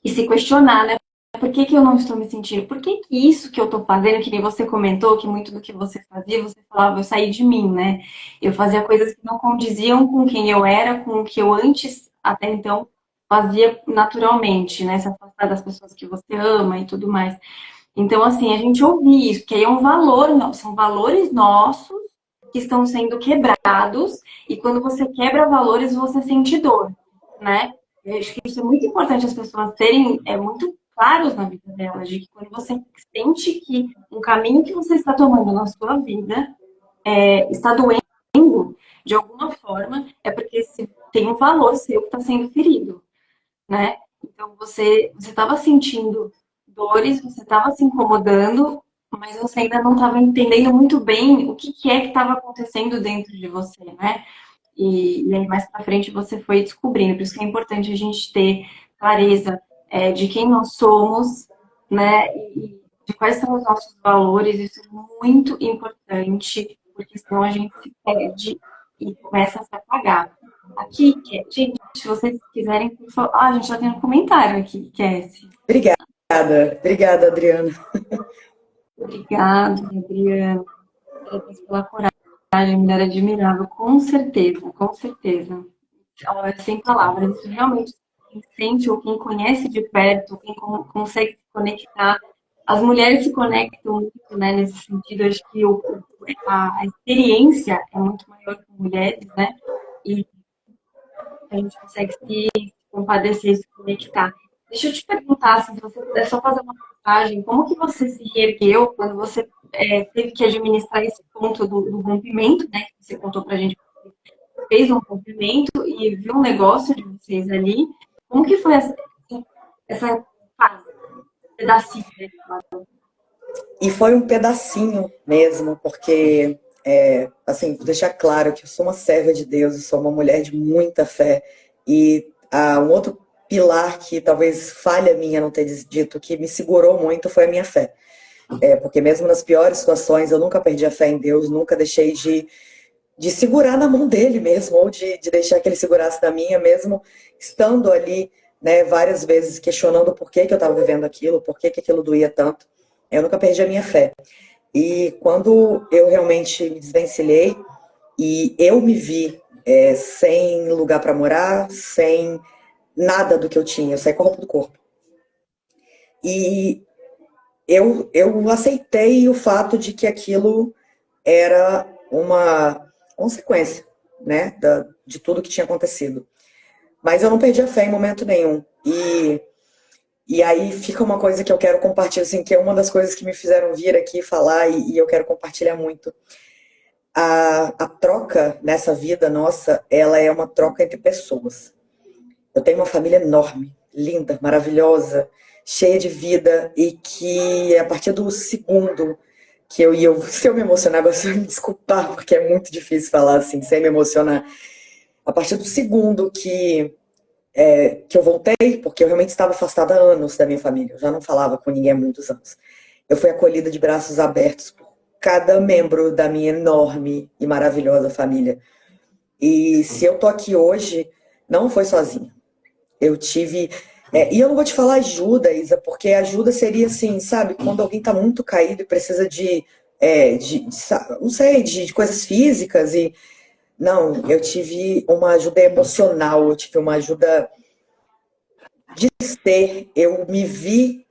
e se questionar, né? Por que que eu não estou me sentindo? Por que que isso que eu estou fazendo, que nem você comentou, que muito do que você fazia, você falava, eu saí de mim, né? Eu fazia coisas que não condiziam com quem eu era, com o que eu antes, até então, fazia naturalmente, né? Se afastar das pessoas que você ama e tudo mais. Então, assim, a gente ouvir isso, que aí é um valor, são valores nossos que estão sendo quebrados, e quando você quebra valores, você sente dor, né? Eu acho que isso é muito importante as pessoas terem muito claros na vida delas, de que quando você sente que um caminho que você está tomando na sua vida está doendo de alguma forma, é porque tem um valor seu que está sendo ferido, né? Então você estava sentindo dores, você estava se incomodando, mas você ainda não estava entendendo muito bem o que, que é que estava acontecendo dentro de você, né? E aí mais para frente você foi descobrindo. Por isso que é importante a gente ter clareza de quem nós somos, né? E de quais são os nossos valores. Isso é muito importante, porque senão a gente se perde e começa a se apagar. Aqui, gente, se vocês quiserem, por favor. Ah, a gente já tem um comentário aqui, Cassie. Obrigada, obrigada, Adriana. Obrigada, Adriana. Parabéns pela coragem, mulher admirável, com certeza, com certeza. Olha, sem palavras, isso realmente quem sente ou quem conhece de perto, quem consegue se conectar. As mulheres se conectam muito, né, nesse sentido, acho que a experiência é muito maior que mulheres, né? E a gente consegue se compadecer, se conectar. Deixa eu te perguntar, assim, se você puder só fazer uma passagem, como que você se reergueu quando você teve que administrar esse ponto do rompimento, né? Que você contou pra gente, fez um rompimento e viu um negócio de vocês ali. Como que foi essa fase, esse pedacinho desse lado? E foi um pedacinho mesmo, porque, assim, vou deixar claro que eu sou uma serva de Deus, eu sou uma mulher de muita fé. E um outro pilar que talvez falha minha não ter dito, que me segurou muito, foi a minha fé. Porque mesmo nas piores situações, eu nunca perdi a fé em Deus, nunca deixei de segurar na mão dele mesmo, ou de deixar que ele segurasse na minha, mesmo estando ali, né, várias vezes questionando por que que eu estava vivendo aquilo, por que que aquilo doía tanto. Eu nunca perdi a minha fé. E quando eu realmente me desvencilhei e eu me vi sem lugar para morar, sem nada do que eu tinha, eu saí com a roupa do corpo. E eu aceitei o fato de que aquilo era uma consequência, né, de tudo que tinha acontecido. Mas eu não perdi a fé em momento nenhum. E aí fica uma coisa que eu quero compartilhar, assim, que é uma das coisas que me fizeram vir aqui falar e eu quero compartilhar muito. A troca nessa vida nossa, ela é uma troca entre pessoas. Eu tenho uma família enorme, linda, maravilhosa, cheia de vida e que a partir do segundo que se eu me emocionar, agora você vai me desculpar, porque é muito difícil falar assim, sem me emocionar. A partir do segundo que eu voltei, porque eu realmente estava afastada há anos da minha família, eu já não falava com ninguém há muitos anos. Eu fui acolhida de braços abertos por cada membro da minha enorme e maravilhosa família. E se eu tô aqui hoje, não foi sozinha. Eu tive. E eu não vou te falar ajuda, Isa, porque ajuda seria assim, sabe, quando alguém tá muito caído e precisa não sei, de coisas físicas. E não, eu tive uma ajuda emocional, eu tive uma ajuda de ser. Eu me vi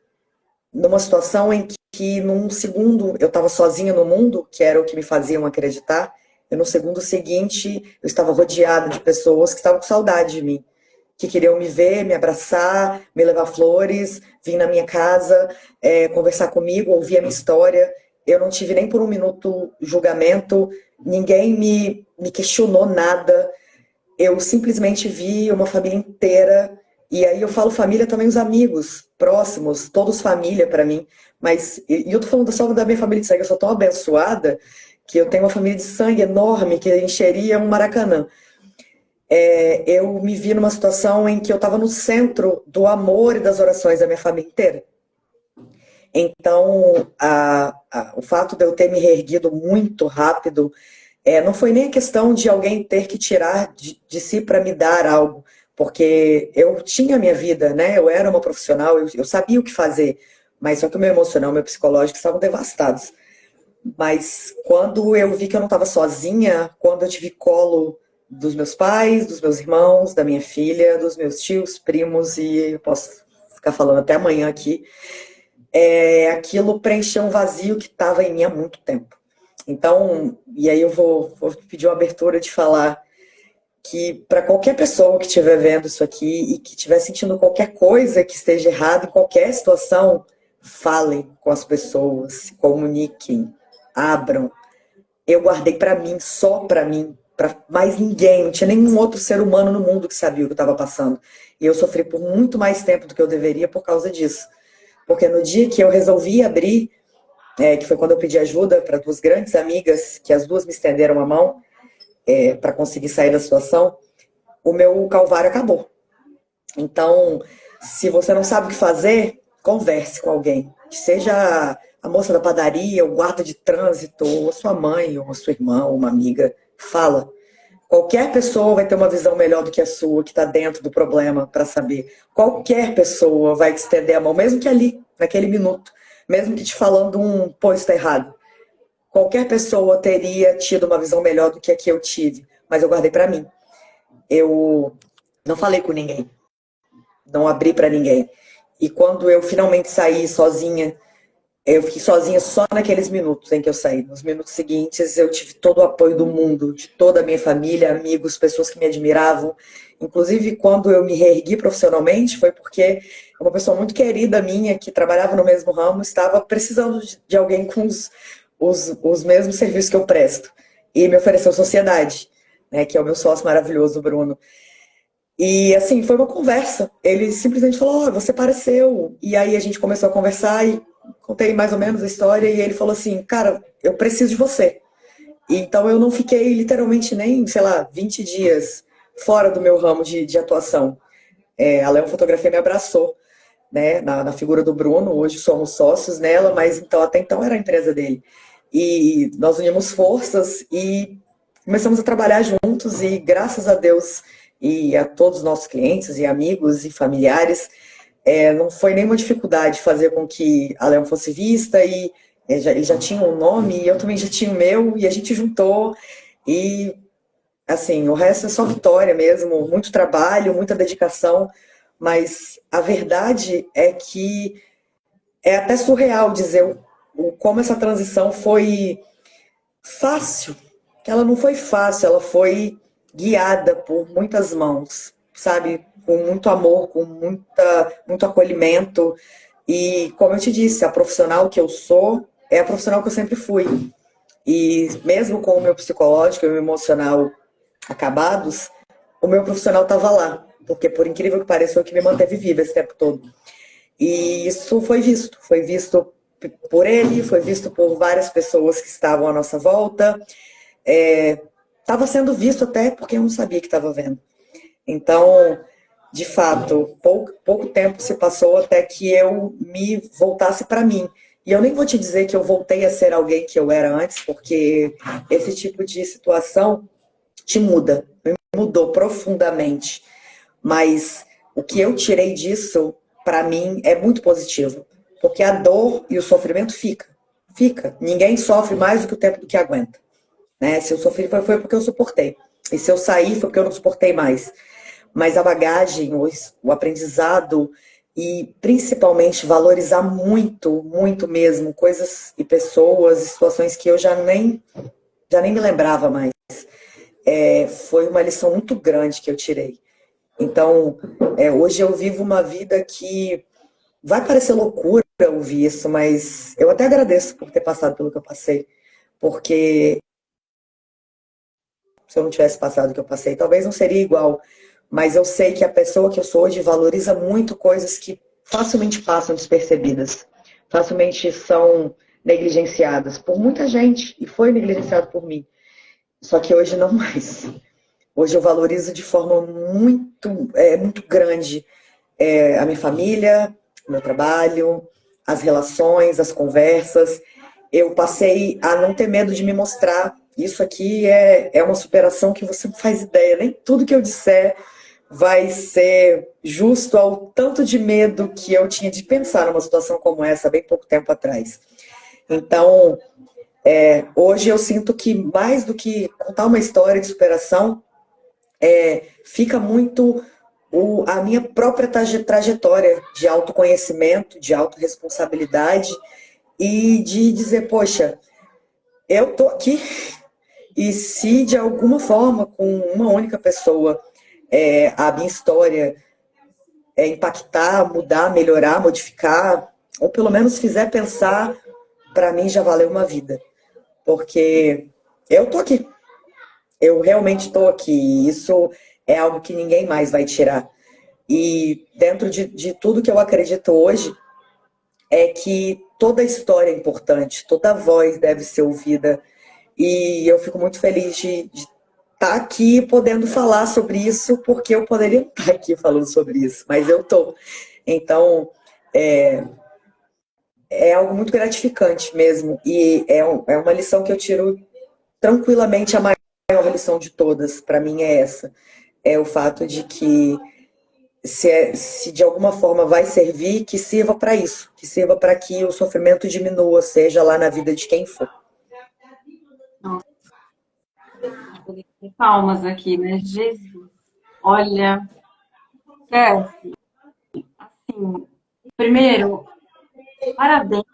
numa situação em que num segundo eu estava sozinha no mundo, que era o que me faziam acreditar, e no segundo seguinte eu estava rodeada de pessoas que estavam com saudade de mim. que queriam me ver, me abraçar, me levar flores, vir na minha casa, conversar comigo, ouvir a minha história. Eu não tive nem por um minuto julgamento, ninguém me questionou nada. Eu simplesmente vi uma família inteira, e aí eu falo família também, os amigos próximos, todos família para mim. Mas, e eu tô falando só da minha família de sangue, eu sou tão abençoada que eu tenho uma família de sangue enorme que encheria um Maracanã. Eu me vi numa situação em que eu estava no centro do amor e das orações da minha família inteira. Então, o fato de eu ter me reerguido muito rápido, não foi nem a questão de alguém ter que tirar de si para me dar algo, porque eu tinha a minha vida, né? Eu era uma profissional, eu sabia o que fazer, mas só que o meu emocional, o meu psicológico estavam devastados. Mas quando eu vi que eu não estava sozinha, quando eu tive colo dos meus pais, dos meus irmãos, da minha filha, dos meus tios, primos, e eu posso ficar falando até amanhã aqui, aquilo preencheu um vazio que estava em mim há muito tempo. Então, e aí eu vou pedir uma abertura de falar que para qualquer pessoa que estiver vendo isso aqui e que estiver sentindo qualquer coisa que esteja errado em qualquer situação, falem com as pessoas, se comuniquem, abram. Eu guardei para mim, só para mim, para mais ninguém, não tinha nenhum outro ser humano no mundo que sabia o que eu estava passando. E eu sofri por muito mais tempo do que eu deveria por causa disso. Porque no dia que eu resolvi abrir, que foi quando eu pedi ajuda para duas grandes amigas, que as duas me estenderam a mão para conseguir sair da situação, o meu calvário acabou. Então, se você não sabe o que fazer, converse com alguém. Que seja a moça da padaria, o guarda de trânsito, ou a sua mãe, ou a sua irmã, ou uma amiga. Fala. Qualquer pessoa vai ter uma visão melhor do que a sua, que está dentro do problema, para saber. Qualquer pessoa vai te estender a mão, mesmo que ali, naquele minuto. Mesmo que te falando pô, isso está errado. Qualquer pessoa teria tido uma visão melhor do que a que eu tive. Mas eu guardei para mim. Eu não falei com ninguém. Não abri para ninguém. E quando eu finalmente saí sozinha, eu fiquei sozinha só naqueles minutos em que eu saí. Nos minutos seguintes, eu tive todo o apoio do mundo, de toda a minha família, amigos, pessoas que me admiravam. Inclusive, quando eu me reergui profissionalmente, foi porque uma pessoa muito querida minha, que trabalhava no mesmo ramo, estava precisando de alguém com os mesmos serviços que eu presto. E me ofereceu sociedade, né, que é o meu sócio maravilhoso, o Bruno. E assim, foi uma conversa. Ele simplesmente falou: você pareceu. E aí a gente começou a conversar e contei mais ou menos a história. E ele falou assim: cara, eu preciso de você. E então eu não fiquei literalmente nem, sei lá, 20 dias fora do meu ramo de atuação. A Léo Fotografia me abraçou, né, na figura do Bruno. Hoje somos sócios nela, mas então até então era a empresa dele. E nós unimos forças e começamos a trabalhar juntos. E graças a Deus e a todos os nossos clientes e amigos e familiares, não foi nenhuma dificuldade fazer com que a Leão fosse vista, e ele já tinha um nome e eu também já tinha o meu, e a gente juntou, e assim, o resto é só vitória mesmo, muito trabalho, muita dedicação, mas a verdade é que é até surreal dizer como essa transição foi fácil, que ela não foi fácil, ela foi guiada por muitas mãos, sabe? Com muito amor, com muito acolhimento. E, como eu te disse, a profissional que eu sou é a profissional que eu sempre fui. E mesmo com o meu psicológico e o meu emocional acabados, o meu profissional estava lá. Porque, por incrível que pareça, foi o que me manteve viva esse tempo todo. E isso foi visto por ele, foi visto por várias pessoas que estavam à nossa volta. Estava sendo visto até porque eu não sabia que estava vendo. Então, de fato, pouco tempo se passou até que eu me voltasse para mim. E eu nem vou te dizer que eu voltei a ser alguém que eu era antes, porque esse tipo de situação te muda, me mudou profundamente. Mas o que eu tirei disso, para mim, é muito positivo. Porque a dor e o sofrimento fica. Fica. Ninguém sofre mais do que o tempo do que aguenta. Né? Se eu sofri foi porque eu suportei. E se eu saí foi porque eu não suportei mais. Mas a bagagem, o aprendizado e principalmente valorizar muito, muito mesmo coisas e pessoas e situações que eu já nem me lembrava mais. Foi uma lição muito grande que eu tirei. Então, hoje eu vivo uma vida que vai parecer loucura ouvir isso, mas eu até agradeço por ter passado pelo que eu passei, porque se eu não tivesse passado o que eu passei, talvez não seria igual, mas eu sei que a pessoa que eu sou hoje valoriza muito coisas que facilmente passam despercebidas, facilmente são negligenciadas por muita gente, e foi negligenciado por mim. Só que hoje não mais. Hoje eu valorizo de forma muito grande a minha família, o meu trabalho, as relações, as conversas. Eu passei a não ter medo de me mostrar. Isso aqui é uma superação que você não faz ideia. Nem tudo que eu disser vai ser justo ao tanto de medo que eu tinha de pensar numa situação como essa, bem pouco tempo atrás. Então, hoje eu sinto que mais do que contar uma história de superação, fica muito a minha própria trajetória de autoconhecimento, de autorresponsabilidade e de dizer, poxa, eu tô aqui e se de alguma forma, com uma única pessoa, a minha história impactar, mudar, melhorar, modificar, ou pelo menos fizer pensar, para mim já valeu uma vida. Porque eu tô aqui. Eu realmente estou aqui. Isso é algo que ninguém mais vai tirar. E dentro de tudo que eu acredito hoje, é que toda história é importante, toda voz deve ser ouvida. E eu fico muito feliz de estar aqui podendo falar sobre isso, porque eu poderia estar aqui falando sobre isso, mas eu estou. Então, é algo muito gratificante mesmo. E é uma lição que eu tiro tranquilamente. A maior lição de todas, para mim, é essa. É o fato de que se de alguma forma vai servir, que sirva para isso, que sirva para que o sofrimento diminua, seja lá na vida de quem for. Nossa, vou ter palmas aqui, né? Jesus. Olha, César, assim, primeiro, parabéns,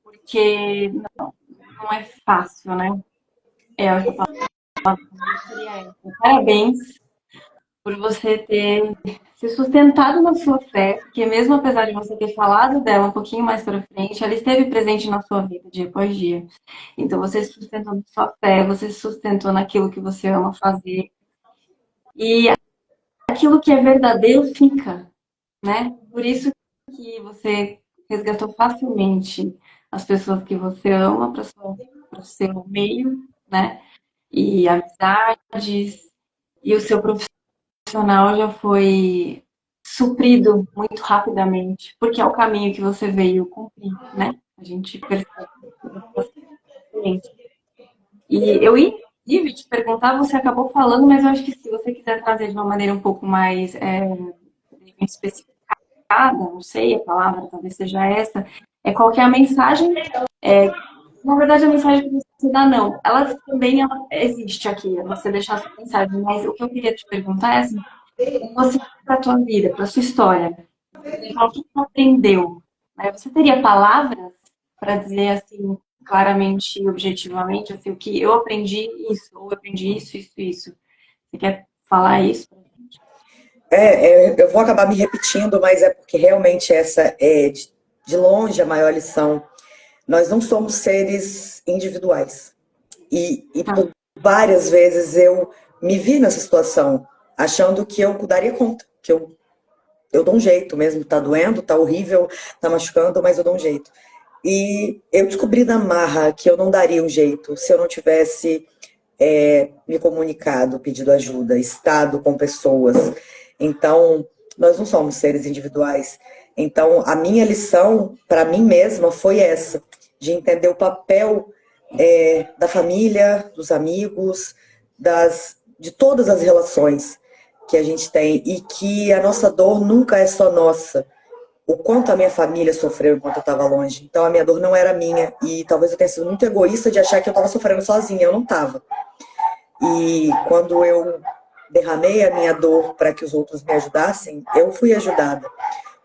porque não é fácil, né? É, essa palavra seria essa. Parabéns por você ter se sustentado na sua fé, porque mesmo apesar de você ter falado dela um pouquinho mais para frente, ela esteve presente na sua vida dia após dia. Então você se sustentou na sua fé, você se sustentou naquilo que você ama fazer. E aquilo que é verdadeiro fica, né? Por isso que você resgatou facilmente as pessoas que você ama para o seu meio, né? E amizades, e o seu profissional já foi suprido muito rapidamente, porque é o caminho que você veio cumprir, né? A gente percebe. E eu ia, inclusive, te perguntar, você acabou falando, mas eu acho que se você quiser trazer de uma maneira um pouco mais especificada, não sei, a palavra talvez seja essa, qual que é a mensagem, na verdade a mensagem que você dá, não, ela existe aqui, você deixar a sua mensagem, mas o que eu queria te perguntar é assim, você para a tua vida, para a sua história, o que você aprendeu? Né? Você teria palavras para dizer assim, claramente e objetivamente, assim, o que eu aprendi isso, ou eu aprendi isso, isso, isso. Você quer falar isso? Eu vou acabar me repetindo, mas é porque realmente essa é de longe a maior lição. Nós não somos seres individuais. E Tá. por várias vezes eu me vi nessa situação, achando que eu daria conta, que eu dou um jeito mesmo, tá doendo, tá horrível, tá machucando, mas eu dou um jeito. E eu descobri na marra que eu não daria um jeito se eu não tivesse me comunicado, pedido ajuda, estado com pessoas. Então, nós não somos seres individuais. Então, a minha lição para mim mesma foi essa, de entender o papel da família, dos amigos, de todas as relações que a gente tem e que a nossa dor nunca é só nossa. O quanto a minha família sofreu enquanto eu estava longe. Então, a minha dor não era minha e talvez eu tenha sido muito egoísta de achar que eu estava sofrendo sozinha. Eu não estava. E quando eu derramei a minha dor para que os outros me ajudassem, eu fui ajudada.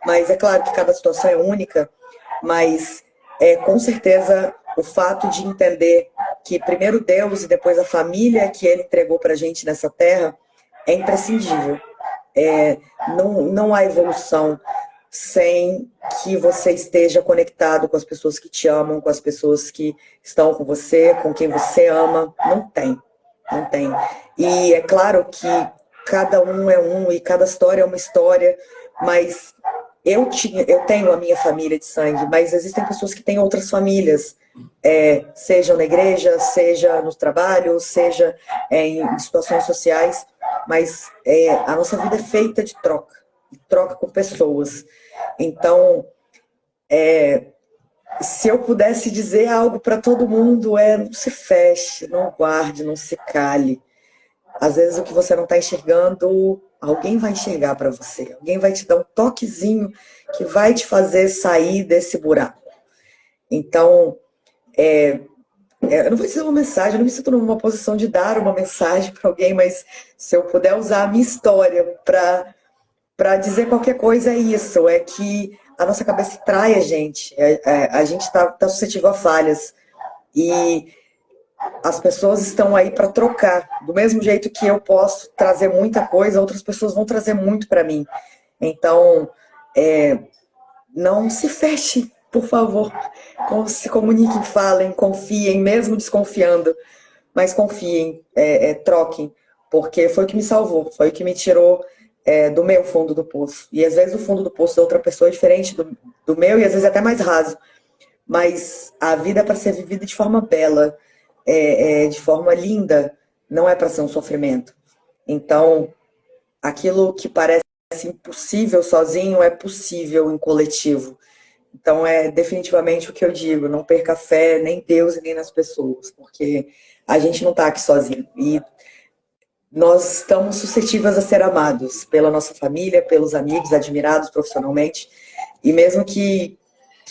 Mas é claro que cada situação é única, mas com certeza o fato de entender que primeiro Deus e depois a família que Ele entregou para a gente nessa terra é imprescindível. Não há evolução sem que você esteja conectado com as pessoas que te amam, com as pessoas que estão com você, com quem você ama. Não tem, não tem. E é claro que cada um é um e cada história é uma história, mas eu tenho a minha família de sangue, mas existem pessoas que têm outras famílias, seja na igreja, seja no trabalho, seja em situações sociais, mas a nossa vida é feita de troca com pessoas. Então, se eu pudesse dizer algo para todo mundo, não se feche, não guarde, não se cale. Às vezes o que você não está enxergando, alguém vai enxergar para você. Alguém vai te dar um toquezinho que vai te fazer sair desse buraco. Então, eu não vou dizer uma mensagem, eu não me sinto numa posição de dar uma mensagem para alguém, mas se eu puder usar a minha história para dizer qualquer coisa, é isso. É que a nossa cabeça trai a gente. A gente está suscetível a falhas. E as pessoas estão aí para trocar. Do mesmo jeito que eu posso trazer muita coisa, outras pessoas vão trazer muito para mim. Então, não se feche, por favor. Se comuniquem, falem, confiem, mesmo desconfiando. Mas confiem, troquem. Porque foi o que me salvou, foi o que me tirou do meu fundo do poço. E às vezes o fundo do poço da outra pessoa é diferente do meu e às vezes é até mais raso. Mas a vida é para ser vivida de forma bela, de forma linda, não é para ser um sofrimento. Então, aquilo que parece impossível sozinho é possível em coletivo. Então, é definitivamente o que eu digo: não perca fé nem em Deus e nem nas pessoas, porque a gente não está aqui sozinho. E nós estamos suscetíveis a ser amados pela nossa família, pelos amigos, admirados profissionalmente. E mesmo que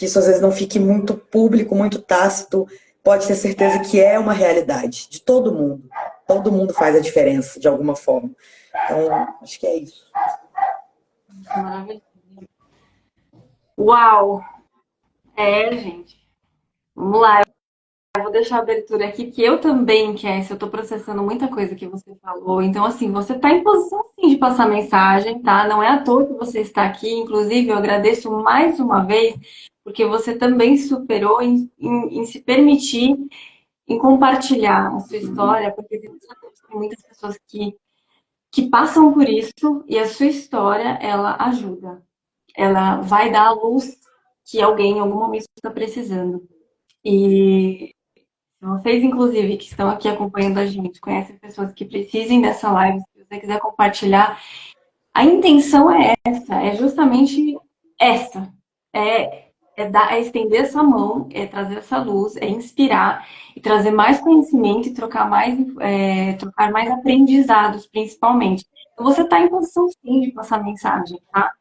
isso às vezes não fique muito público, muito tácito, pode ter certeza que é uma realidade de todo mundo. Todo mundo faz a diferença, de alguma forma. Então, acho que é isso. Maravilhoso. Uau! Gente. Vamos lá. Eu vou deixar a abertura aqui, que eu também, Cassie, eu tô processando muita coisa que você falou. Então, assim, você tá em posição sim de passar mensagem, tá? Não é à toa que você está aqui. Inclusive, eu agradeço mais uma vez, porque você também superou em se permitir, em compartilhar a sua história, porque tem muitas pessoas que passam por isso e a sua história, ela ajuda. Ela vai dar a luz que alguém em algum momento está precisando. E vocês, inclusive, que estão aqui acompanhando a gente, conhecem pessoas que precisem dessa live, se você quiser compartilhar, a intenção é essa, é justamente essa. É estender essa mão, é trazer essa luz, é inspirar e trazer mais conhecimento e trocar mais aprendizados, principalmente. Então, você está em posição sim de passar mensagem, tá?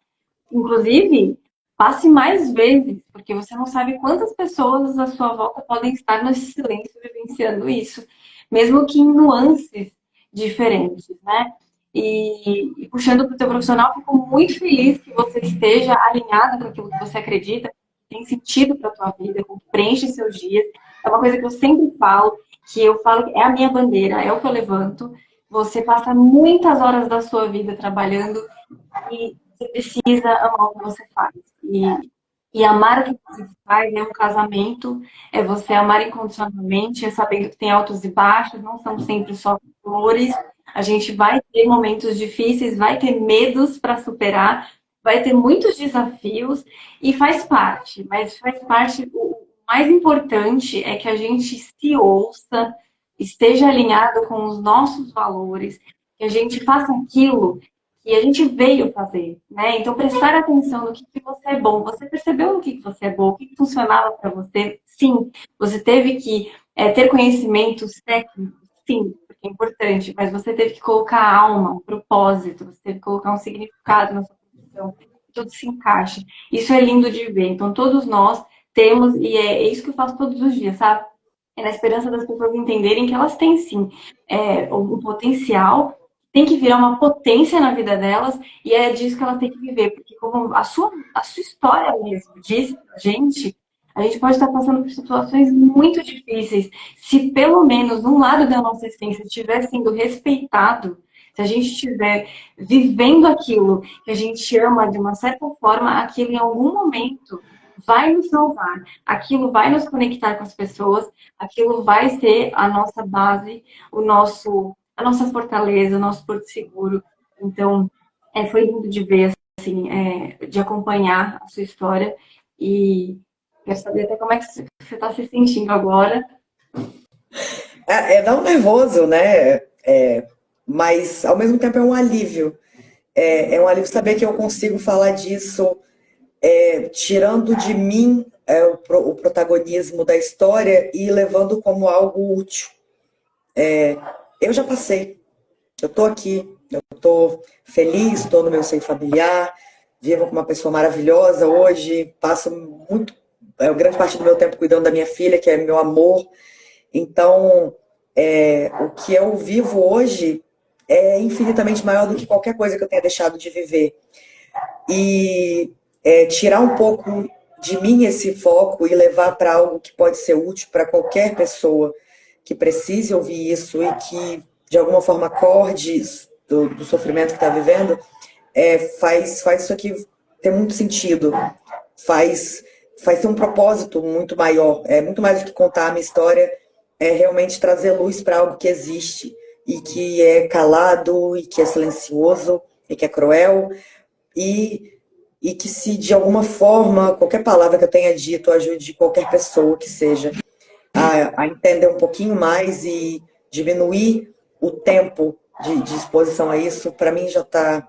Inclusive, passe mais vezes, porque você não sabe quantas pessoas à sua volta podem estar nesse silêncio vivenciando isso, mesmo que em nuances diferentes, né? E puxando para o teu profissional, fico muito feliz que você esteja alinhado com aquilo que você acredita, que tem sentido para a tua vida, que preenche seus dias. É uma coisa que eu sempre falo, que eu falo que é a minha bandeira, é o que eu levanto. Você passa muitas horas da sua vida trabalhando e você precisa amar o que você faz. E amar o que você faz é um casamento, é você amar incondicionalmente, é sabendo que tem altos e baixos, não são sempre só flores. A gente vai ter momentos difíceis, vai ter medos para superar, vai ter muitos desafios e faz parte, mas faz parte. O mais importante é que a gente se ouça, esteja alinhado com os nossos valores, que a gente faça aquilo que a gente veio fazer, né? Então, prestar atenção no que você é bom. Você percebeu no que você é bom, o que funcionava para você? Sim. Você teve que ter conhecimentos técnicos? Sim, porque é importante. Mas você teve que colocar alma, um propósito, você teve que colocar um significado na sua profissão. Tudo se encaixa. Isso é lindo de ver. Então, todos nós temos, e é isso que eu faço todos os dias, sabe? É na esperança das pessoas entenderem que elas têm, sim, um potencial, tem que virar uma potência na vida delas e é disso que elas têm que viver, porque como a sua história mesmo diz pra gente, a gente pode estar passando por situações muito difíceis. Se pelo menos um lado da nossa essência estiver sendo respeitado, Se a gente estiver vivendo aquilo que a gente ama de uma certa forma, aquilo em algum momento vai nos salvar, aquilo vai nos conectar com as pessoas, aquilo vai ser a nossa base, a nossa fortaleza, o nosso porto seguro. Então, foi lindo de ver, assim, de acompanhar a sua história e quero saber até como é que você está se sentindo agora. Dá um nervoso, né? Mas ao mesmo tempo é um alívio. É um alívio saber que eu consigo falar disso, tirando de mim o protagonismo da história e levando como algo útil. Eu já passei, eu tô aqui, eu tô feliz, estou no meu seio familiar, vivo com uma pessoa maravilhosa hoje, passo grande parte do meu tempo cuidando da minha filha, que é meu amor. Então, o que eu vivo hoje é infinitamente maior do que qualquer coisa que eu tenha deixado de viver. E tirar um pouco de mim esse foco e levar para algo que pode ser útil para qualquer pessoa que precise ouvir isso e que, de alguma forma, acorde do sofrimento que está vivendo, faz isso aqui ter muito sentido. Faz ter um propósito muito maior. É muito mais do que contar a minha história, é realmente trazer luz para algo que existe e que é calado e que é silencioso e que é cruel e que se de alguma forma, qualquer palavra que eu tenha dito ajude qualquer pessoa que seja a entender um pouquinho mais e diminuir o tempo de exposição a isso, para mim já tá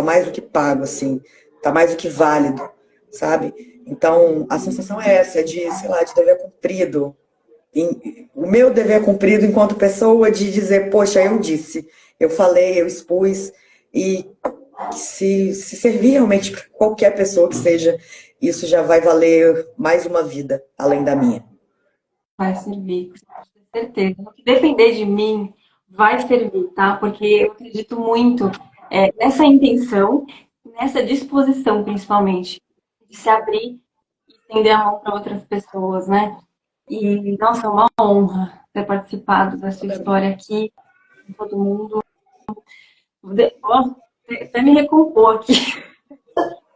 mais do que pago, assim, tá mais do que válido, sabe? Então, a sensação é essa, de, sei lá, de dever cumprido. O meu dever cumprido enquanto pessoa de dizer, poxa, eu disse, eu falei, eu expus, e se servir realmente para qualquer pessoa que seja, isso já vai valer mais uma vida, além da minha. Vai servir, com certeza. No que depender de mim, vai servir, tá? Porque eu acredito muito nessa intenção, nessa disposição, principalmente, de se abrir e estender a mão para outras pessoas, né? E, nossa, é uma honra ter participado da sua história aqui, com todo mundo. Ó, até me recompor aqui.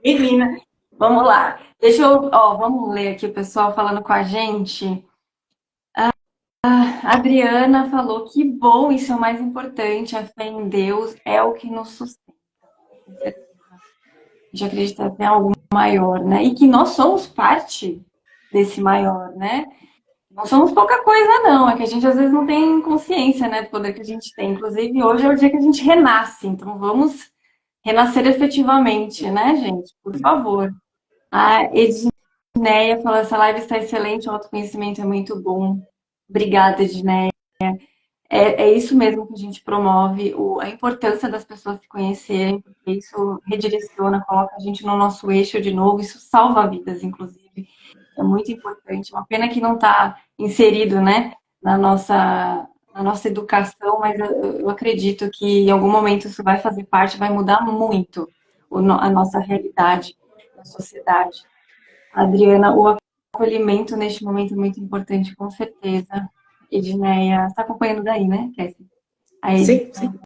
Menina, vamos lá. Vamos ler aqui o pessoal falando com a gente. A Adriana falou que bom, isso é o mais importante, a fé em Deus é o que nos sustenta. Com certeza. A gente acredita em algo maior, né? E que nós somos parte desse maior, né? Não somos pouca coisa, não. É que a gente às vezes não tem consciência, né, do poder que a gente tem. Inclusive, hoje é o dia que a gente renasce. Então, vamos renascer efetivamente, né, gente? Por favor. A Edneia falou, essa live está excelente, o autoconhecimento é muito bom. Obrigada, Edneia. É isso mesmo que a gente promove, a importância das pessoas se conhecerem, porque isso redireciona, coloca a gente no nosso eixo de novo, isso salva vidas, inclusive. É muito importante. Uma pena que não está inserido, né, na nossa educação, mas eu acredito que em algum momento isso vai fazer parte, vai mudar muito a nossa realidade na sociedade. Adriana, o acolhimento neste momento é muito importante, com certeza. Edneia, está acompanhando daí, né, Cassie? A Sim, sim.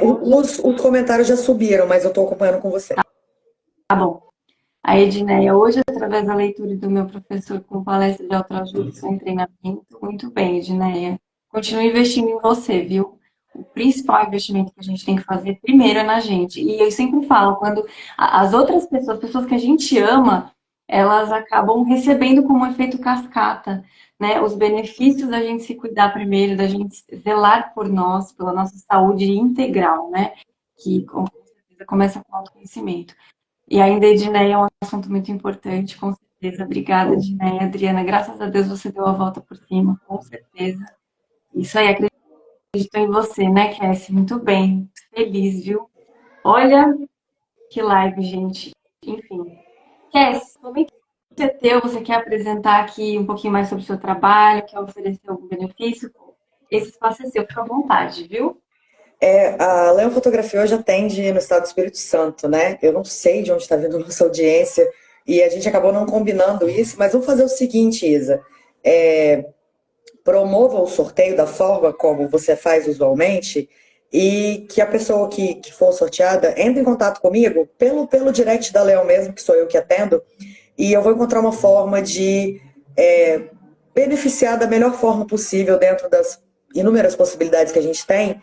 Os comentários já subiram, mas eu estou acompanhando com você. Tá bom. A Edneia, hoje, através da leitura do meu professor com palestra de autoajuda e seu treinamento, muito bem, Edneia. Continue investindo em você, viu? O principal investimento que a gente tem que fazer primeiro é na gente. E eu sempre falo, quando as outras pessoas, pessoas que a gente ama, elas acabam recebendo como efeito cascata, né? Os benefícios da gente se cuidar primeiro, da gente zelar por nós, pela nossa saúde integral, né? Que com certeza começa com o autoconhecimento. E ainda, Edneia, é um assunto muito importante, com certeza. Obrigada, Edneia. Adriana, graças a Deus você deu a volta por cima, com certeza. Isso aí, acredito em você, né, Cassie? Muito bem. Feliz, viu? Olha que live, gente. Enfim. Cassie, o momento é teu. Você quer apresentar aqui um pouquinho mais sobre o seu trabalho? Quer oferecer algum benefício? Esse espaço é seu, fica à vontade, viu? A Leão Fotografia hoje atende no estado do Espírito Santo, né? Eu não sei de onde está vindo a nossa audiência e a gente acabou não combinando isso, mas vamos fazer o seguinte, Isa. Promova o sorteio da forma como você faz usualmente, e que a pessoa que for sorteada entre em contato comigo pelo direct da Leão mesmo, que sou eu que atendo, e eu vou encontrar uma forma de beneficiar da melhor forma possível dentro das inúmeras possibilidades que a gente tem.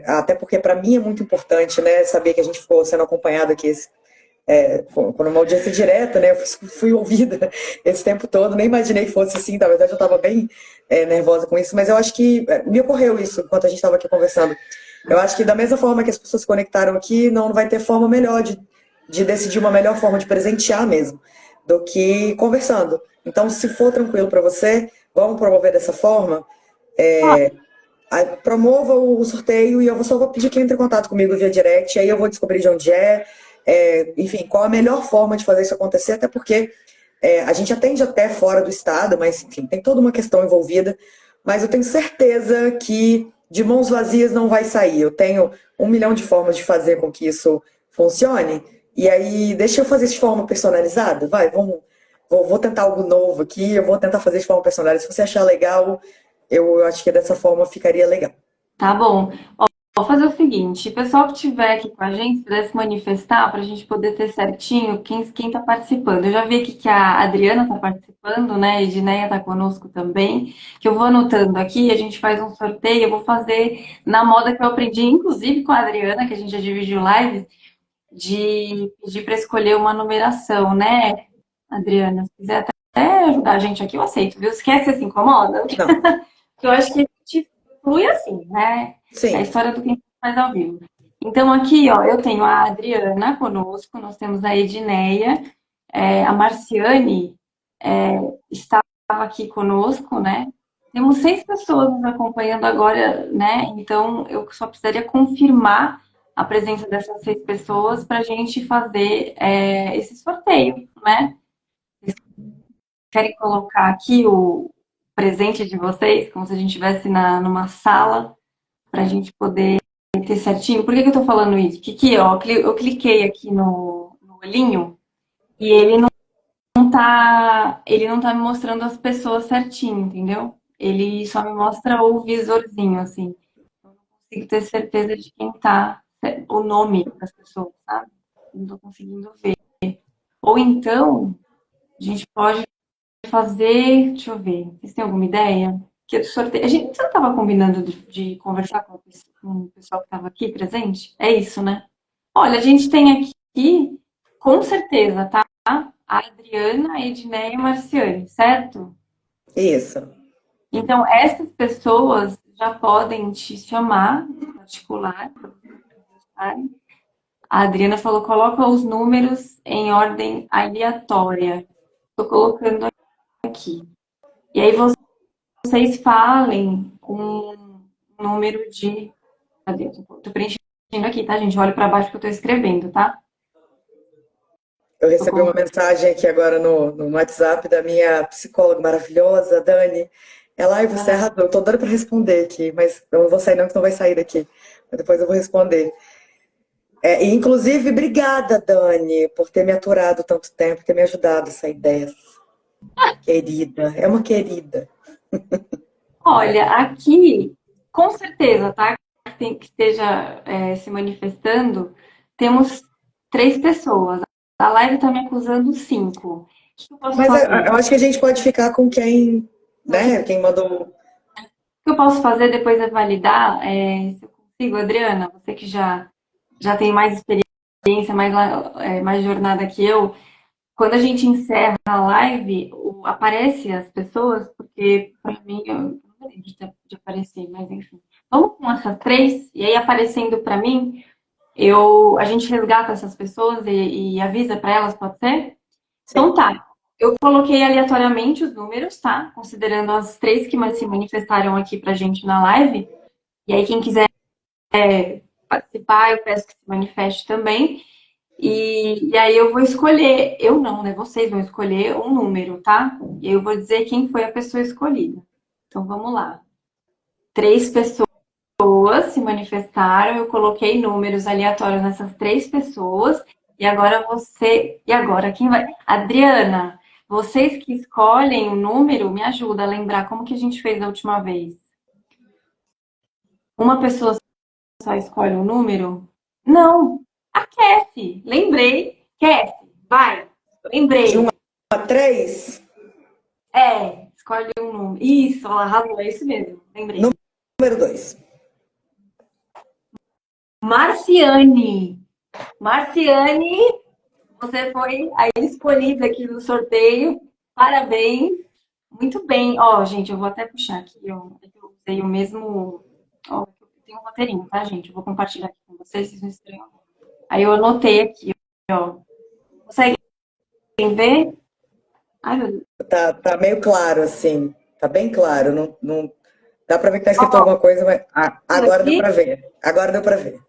Até porque para mim é muito importante, né, saber que a gente ficou sendo acompanhado aqui quando uma audiência direta, né? Eu fui ouvida esse tempo todo, nem imaginei que fosse assim, na verdade eu estava bem nervosa com isso, mas eu acho que me ocorreu isso enquanto a gente estava aqui conversando. Eu acho que da mesma forma que as pessoas se conectaram aqui, não vai ter forma melhor de decidir uma melhor forma de presentear mesmo, do que conversando. Então, se for tranquilo para você, vamos promover dessa forma. Promova o sorteio e eu só vou pedir que entre em contato comigo via direct, aí eu vou descobrir de onde enfim, qual a melhor forma de fazer isso acontecer, até porque a gente atende até fora do estado, mas enfim, tem toda uma questão envolvida, mas eu tenho certeza que de mãos vazias não vai sair. Eu tenho 1 milhão de formas de fazer com que isso funcione, e aí deixa eu fazer isso de forma personalizada, vou tentar algo novo aqui, eu vou tentar fazer de forma personalizada, se você achar legal, eu acho que dessa forma ficaria legal. Tá bom. Ó, vou fazer o seguinte: o pessoal que estiver aqui com a gente, se puder se manifestar, para a gente poder ter certinho quem está participando. Eu já vi aqui que a Adriana está participando, né? A Edneia está conosco também. Que eu vou anotando aqui, a gente faz um sorteio. Eu vou fazer na moda que eu aprendi, inclusive com a Adriana, que a gente já dividiu lives, de pedir para escolher uma numeração, né, Adriana? Se quiser até ajudar a gente aqui, eu aceito, viu? Esquece, se incomoda. Não, Porque eu acho que a gente flui assim, né? É a sim, história do que faz ao vivo. Então, aqui, ó, eu tenho a Adriana conosco, nós temos a Edneia, a Marciane estava aqui conosco, né? Temos 6 pessoas nos acompanhando agora, né? Então, eu só precisaria confirmar a presença dessas 6 pessoas para a gente fazer esse sorteio, né? Querem colocar aqui o presente de vocês, como se a gente estivesse numa sala, para a gente poder ter certinho. Por que eu estou falando isso? Que aqui, ó, eu cliquei aqui no olhinho e ele não tá me mostrando as pessoas certinho, entendeu? Ele só me mostra o visorzinho, assim. Eu não consigo ter certeza de quem tá, o nome das pessoas, sabe? Não tô conseguindo ver. Ou então, a gente pode fazer, deixa eu ver, vocês têm alguma ideia? Que do sorteio. Você não estava combinando de conversar com o pessoal que estava aqui presente? É isso, né? Olha, a gente tem aqui, com certeza, tá? A Adriana, a Edneia e a Marciane, certo? isso. Então, essas pessoas já podem te chamar em particular, para vocês conversarem. A Adriana falou, coloca os números em ordem aleatória. Estou colocando aqui. E aí vocês falem um número de. Cadê? Tô preenchendo aqui, tá, gente? Olha para baixo que eu tô escrevendo, tá? Eu Tô recebi uma colocando. mensagem aqui agora no WhatsApp da minha psicóloga maravilhosa, Dani. Ela, ai, você Ah, errado, eu tô dando para responder aqui, mas eu não vou sair não, que não vai sair daqui. Mas depois eu vou responder. E, inclusive, obrigada, Dani, por ter me aturado tanto tempo, ter me ajudado essa ideia. Querida, é uma querida. olha, aqui, com certeza, tá? Que esteja se manifestando, temos 3 pessoas. A live tá me acusando 5. O que eu posso Mas fazer? eu acho que a gente pode ficar com quem, Pode né, quem mandou. O que eu posso fazer depois é validar, se eu consigo, Adriana, você que já tem mais experiência, mais jornada que eu, quando a gente encerra a live, aparece as pessoas, porque para mim, eu não lembro de aparecer, mas enfim. Vamos com essas 3, e aí aparecendo para mim, a gente resgata essas pessoas e avisa para elas, pode ser? Então Sim. tá. Eu coloquei aleatoriamente os números, tá? Considerando as 3 que mais se manifestaram aqui pra gente na live. E aí, quem quiser participar, eu peço que se manifeste também. E aí eu vou escolher, eu não, né? Vocês vão escolher um número, tá? E aí eu vou dizer quem foi a pessoa escolhida. Então vamos lá. 3 pessoas se manifestaram, eu coloquei números aleatórios nessas 3 pessoas. E agora você. E agora, quem vai? Adriana, vocês que escolhem o número, me ajuda a lembrar como que a gente fez da última vez. Uma pessoa só escolhe um número? Não, aquece. Lembrei. Aquece. Vai. De um Lembrei. a 3, Escolhe um número. Isso, ela arrasou, é isso mesmo. Lembrei. número 2. Marciane. Marciane, você foi a escolhida aqui no sorteio. Parabéns. Muito bem. Ó, gente, eu vou até puxar aqui, ó. Eu usei o mesmo. Ó, tem um roteirinho, tá, gente? Eu vou compartilhar aqui com vocês, vocês não estranham. Aí eu anotei aqui, ó. Conseguem ver? Ai, meu Deus. Tá meio claro, assim. Tá bem claro. Não, dá pra ver que tá escrito Ó, alguma coisa, mas agora deu aqui. pra ver. Agora deu pra ver.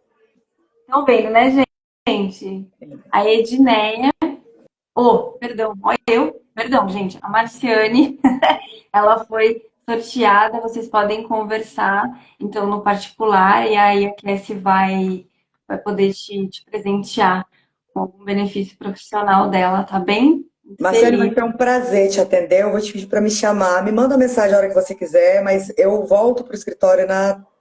Estão vendo, né, gente? A Edneia. Oh, perdão, olha eu. Perdão, gente. A Marciane, ela foi sorteada. Vocês podem conversar, então, no particular. E aí a Cassie vai poder te presentear com algum benefício profissional dela, tá bem? Muito Marcelo, vai feliz. ser um prazer te atender. Eu vou te pedir para me chamar. Me manda uma mensagem a hora que você quiser, mas eu volto para o escritório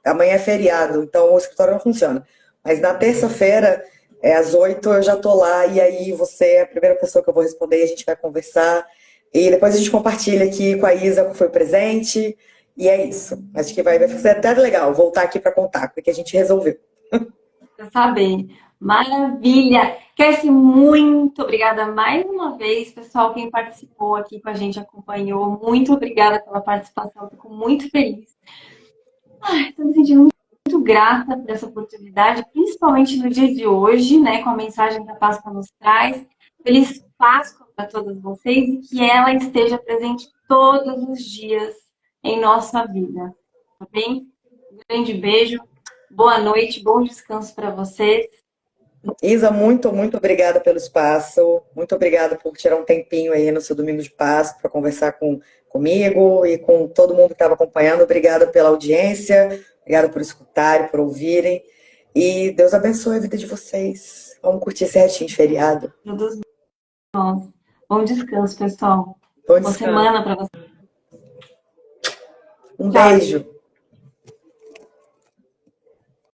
amanhã é feriado, então o escritório não funciona. Mas na terça-feira, às 8, eu já tô lá e aí você é a primeira pessoa que eu vou responder e a gente vai conversar. E depois a gente compartilha aqui com a Isa qual foi o presente. E é isso. Acho que vai ser até legal voltar aqui para contar, porque a gente resolveu. Pra saber. Maravilha! Cassie, muito obrigada mais uma vez, pessoal, quem participou aqui com a gente, acompanhou. Muito obrigada pela participação, fico muito feliz. Estou me sentindo muito grata por essa oportunidade, principalmente no dia de hoje, né, com a mensagem que a Páscoa nos traz. Feliz Páscoa para todos vocês e que ela esteja presente todos os dias em nossa vida, tá bem? Um grande beijo, boa noite, bom descanso para vocês. Isa, muito obrigada pelo espaço. Muito obrigada por tirar um tempinho aí no seu domingo de Páscoa para conversar comigo e com todo mundo que estava acompanhando. Obrigada pela audiência, obrigada por escutarem, por ouvirem. E Deus abençoe a vida de vocês. Vamos curtir esse restinho de feriado. Todos nós. Bom descanso, pessoal. Bom Boa descanso. semana para vocês. Um Tchau. beijo.